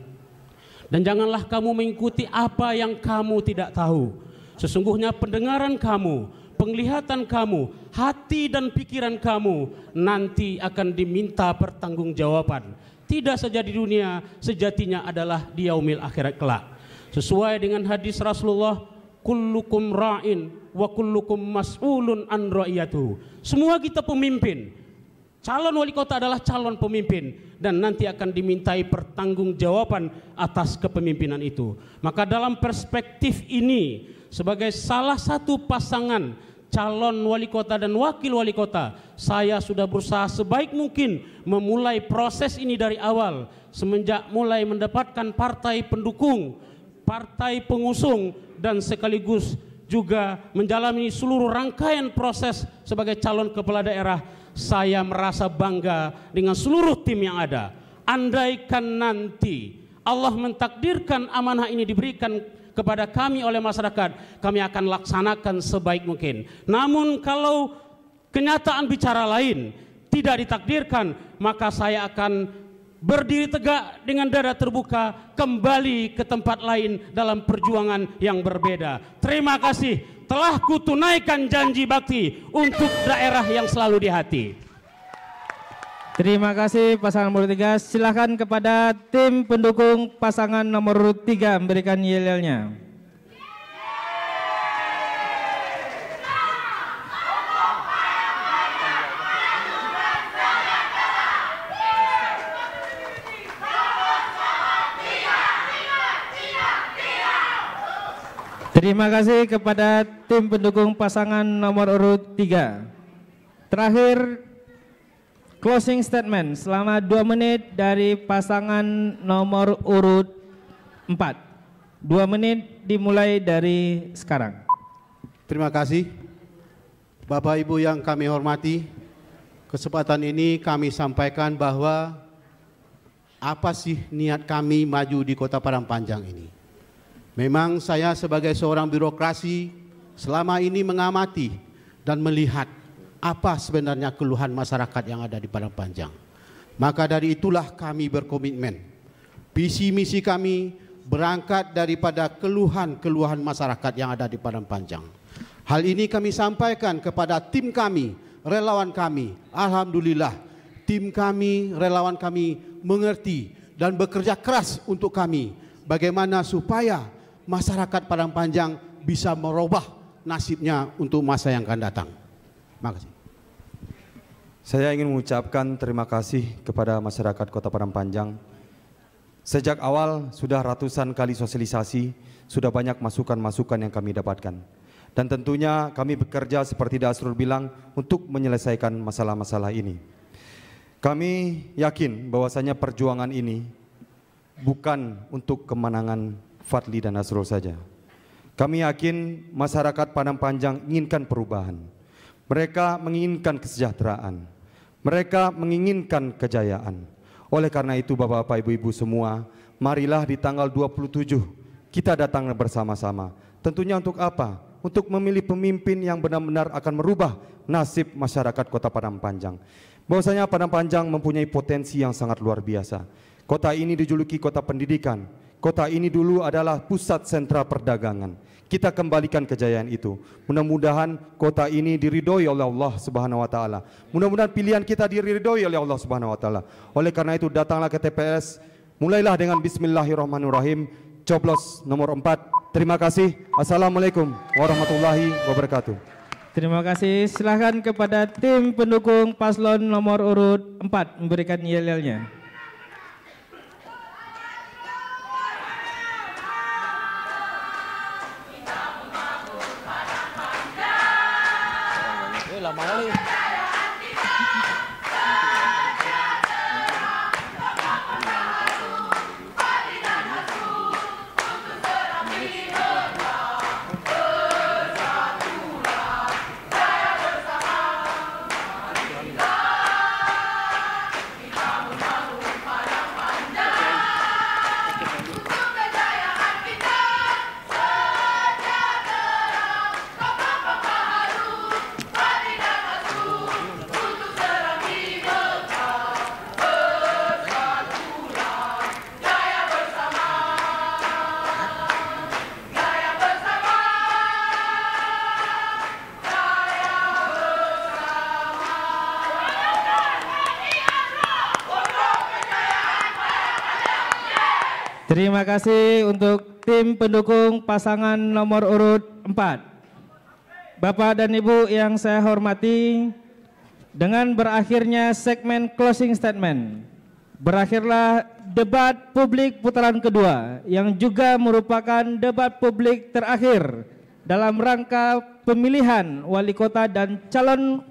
Speaker 2: Dan janganlah kamu mengikuti apa yang kamu tidak tahu. Sesungguhnya pendengaran kamu, penglihatan kamu, hati dan pikiran kamu nanti akan diminta pertanggungjawaban. Tidak saja di dunia, sejatinya adalah di yaumil akhirat kelak. Sesuai dengan hadis Rasulullah, kullukum ra'in wa kullukum mas'ulun an ra'iyatuhu. Semua kita pemimpin. Calon wali kota adalah calon pemimpin dan nanti akan dimintai pertanggungjawaban atas kepemimpinan itu. Maka dalam perspektif ini, sebagai salah satu pasangan calon wali kota dan wakil wali kota, saya sudah berusaha sebaik mungkin memulai proses ini dari awal, semenjak mulai mendapatkan partai pendukung, partai pengusung, dan sekaligus juga menjalani seluruh rangkaian proses sebagai calon kepala daerah. Saya merasa bangga dengan seluruh tim yang ada. Andaikan nanti Allah mentakdirkan amanah ini diberikan kepada kami oleh masyarakat, kami akan laksanakan sebaik mungkin. Namun kalau kenyataan bicara lain, tidak ditakdirkan, maka saya akan berdiri tegak dengan dada terbuka kembali ke tempat lain dalam perjuangan yang berbeda. Terima kasih telah kutunaikan janji bakti untuk daerah yang selalu di hati.
Speaker 1: Terima kasih pasangan nomor 3. Silakan kepada tim pendukung pasangan nomor 3 memberikan yel-yelnya. Terima kasih kepada tim pendukung pasangan nomor urut 3. Terakhir, closing statement selama 2 menit dari pasangan nomor urut 4. 2 menit dimulai dari sekarang.
Speaker 4: Terima kasih Bapak Ibu yang kami hormati. Kesempatan ini kami sampaikan bahwa apa sih niat kami maju di Kota Padang Panjang ini. Memang saya sebagai seorang birokrasi selama ini mengamati dan melihat apa sebenarnya keluhan masyarakat yang ada di Padang Panjang. Maka dari itulah kami berkomitmen. Visi misi kami berangkat daripada keluhan-keluhan masyarakat yang ada di Padang Panjang. Hal ini kami sampaikan kepada tim kami, relawan kami. Alhamdulillah, tim kami, relawan kami mengerti dan bekerja keras untuk kami. Bagaimana supaya masyarakat Padang Panjang bisa merubah nasibnya untuk masa yang akan datang. Terima kasih.
Speaker 3: Saya ingin mengucapkan terima kasih kepada masyarakat Kota Padang Panjang. Sejak awal sudah ratusan kali sosialisasi, sudah banyak masukan-masukan yang kami dapatkan. Dan tentunya kami bekerja seperti Dasrul bilang untuk menyelesaikan masalah-masalah ini. Kami yakin bahwasanya perjuangan ini bukan untuk kemenangan Fadli dan Nasrul saja. Kami yakin masyarakat Padang Panjang inginkan perubahan. Mereka menginginkan kesejahteraan. Mereka menginginkan kejayaan. Oleh karena itu Bapak-bapak, Ibu-ibu semua, marilah di tanggal 27 kita datang bersama-sama. Tentunya untuk apa? Untuk memilih pemimpin yang benar-benar akan merubah nasib masyarakat Kota Padang Panjang. Bahwasanya Padang Panjang mempunyai potensi yang sangat luar biasa. Kota ini dijuluki kota pendidikan. Kota ini dulu adalah pusat sentra perdagangan. Kita kembalikan kejayaan itu. Mudah-mudahan kota ini diridhoi oleh Allah Subhanahu wa taala. Mudah-mudahan pilihan kita diridhoi oleh Allah Subhanahu wa taala. Oleh karena itu datanglah ke TPS. Mulailah dengan bismillahirrahmanirrahim. Coblos nomor 4. Terima kasih. Assalamualaikum warahmatullahi wabarakatuh.
Speaker 1: Terima kasih. Silakan kepada tim pendukung paslon nomor urut 4 memberikan yel-yelnya.
Speaker 18: Lama kali.
Speaker 1: Terima kasih untuk tim pendukung pasangan nomor urut 4. Bapak dan Ibu yang saya hormati, dengan berakhirnya segmen closing statement, berakhirlah debat publik putaran kedua yang juga merupakan debat publik terakhir dalam rangka pemilihan wali kota dan calon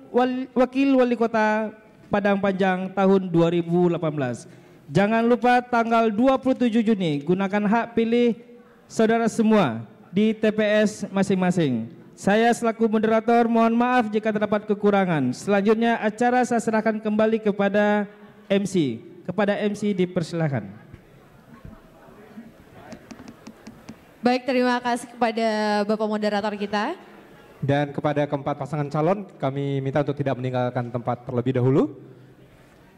Speaker 1: wakil wali kota Padang Panjang tahun 2018. Jangan lupa tanggal 27 Juni gunakan hak pilih saudara semua di TPS masing-masing. Saya selaku moderator mohon maaf jika terdapat kekurangan. Selanjutnya acara saya serahkan kembali kepada MC. Kepada MC dipersilakan.
Speaker 18: Baik, terima kasih kepada Bapak Moderator kita.
Speaker 19: Dan kepada keempat pasangan calon kami minta untuk tidak meninggalkan tempat terlebih dahulu.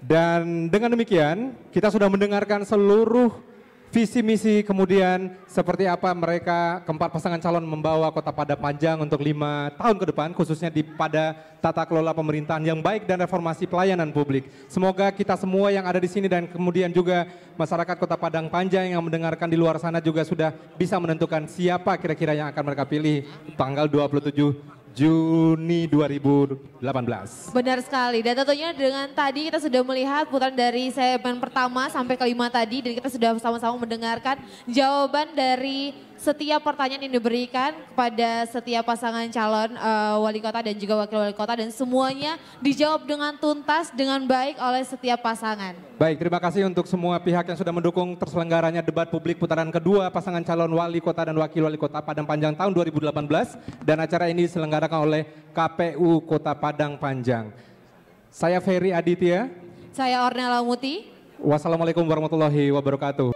Speaker 19: Dan dengan demikian kita sudah mendengarkan seluruh visi misi, kemudian seperti apa mereka keempat pasangan calon membawa Kota Padang Panjang untuk 5 tahun ke depan, khususnya pada tata kelola pemerintahan yang baik dan reformasi pelayanan publik. Semoga kita semua yang ada di sini dan kemudian juga masyarakat Kota Padang Panjang yang mendengarkan di luar sana juga sudah bisa menentukan siapa kira-kira yang akan mereka pilih tanggal 27 Juni 2018.
Speaker 18: Benar sekali, dan tentunya dengan tadi kita sudah melihat putaran dari segmen pertama sampai kelima tadi, dan kita sudah sama-sama mendengarkan jawaban dari setiap pertanyaan yang diberikan kepada setiap pasangan calon wali kota dan juga wakil wali kota, dan semuanya dijawab dengan tuntas, dengan baik oleh setiap pasangan.
Speaker 19: Baik, terima kasih untuk semua pihak yang sudah mendukung terselenggaranya debat publik putaran kedua pasangan calon wali kota dan wakil wali kota Padang Panjang tahun 2018, dan acara ini diselenggarakan oleh KPU Kota Padang Panjang. Saya Ferry Aditya.
Speaker 18: Saya Ornella Muti.
Speaker 19: Wassalamualaikum warahmatullahi wabarakatuh.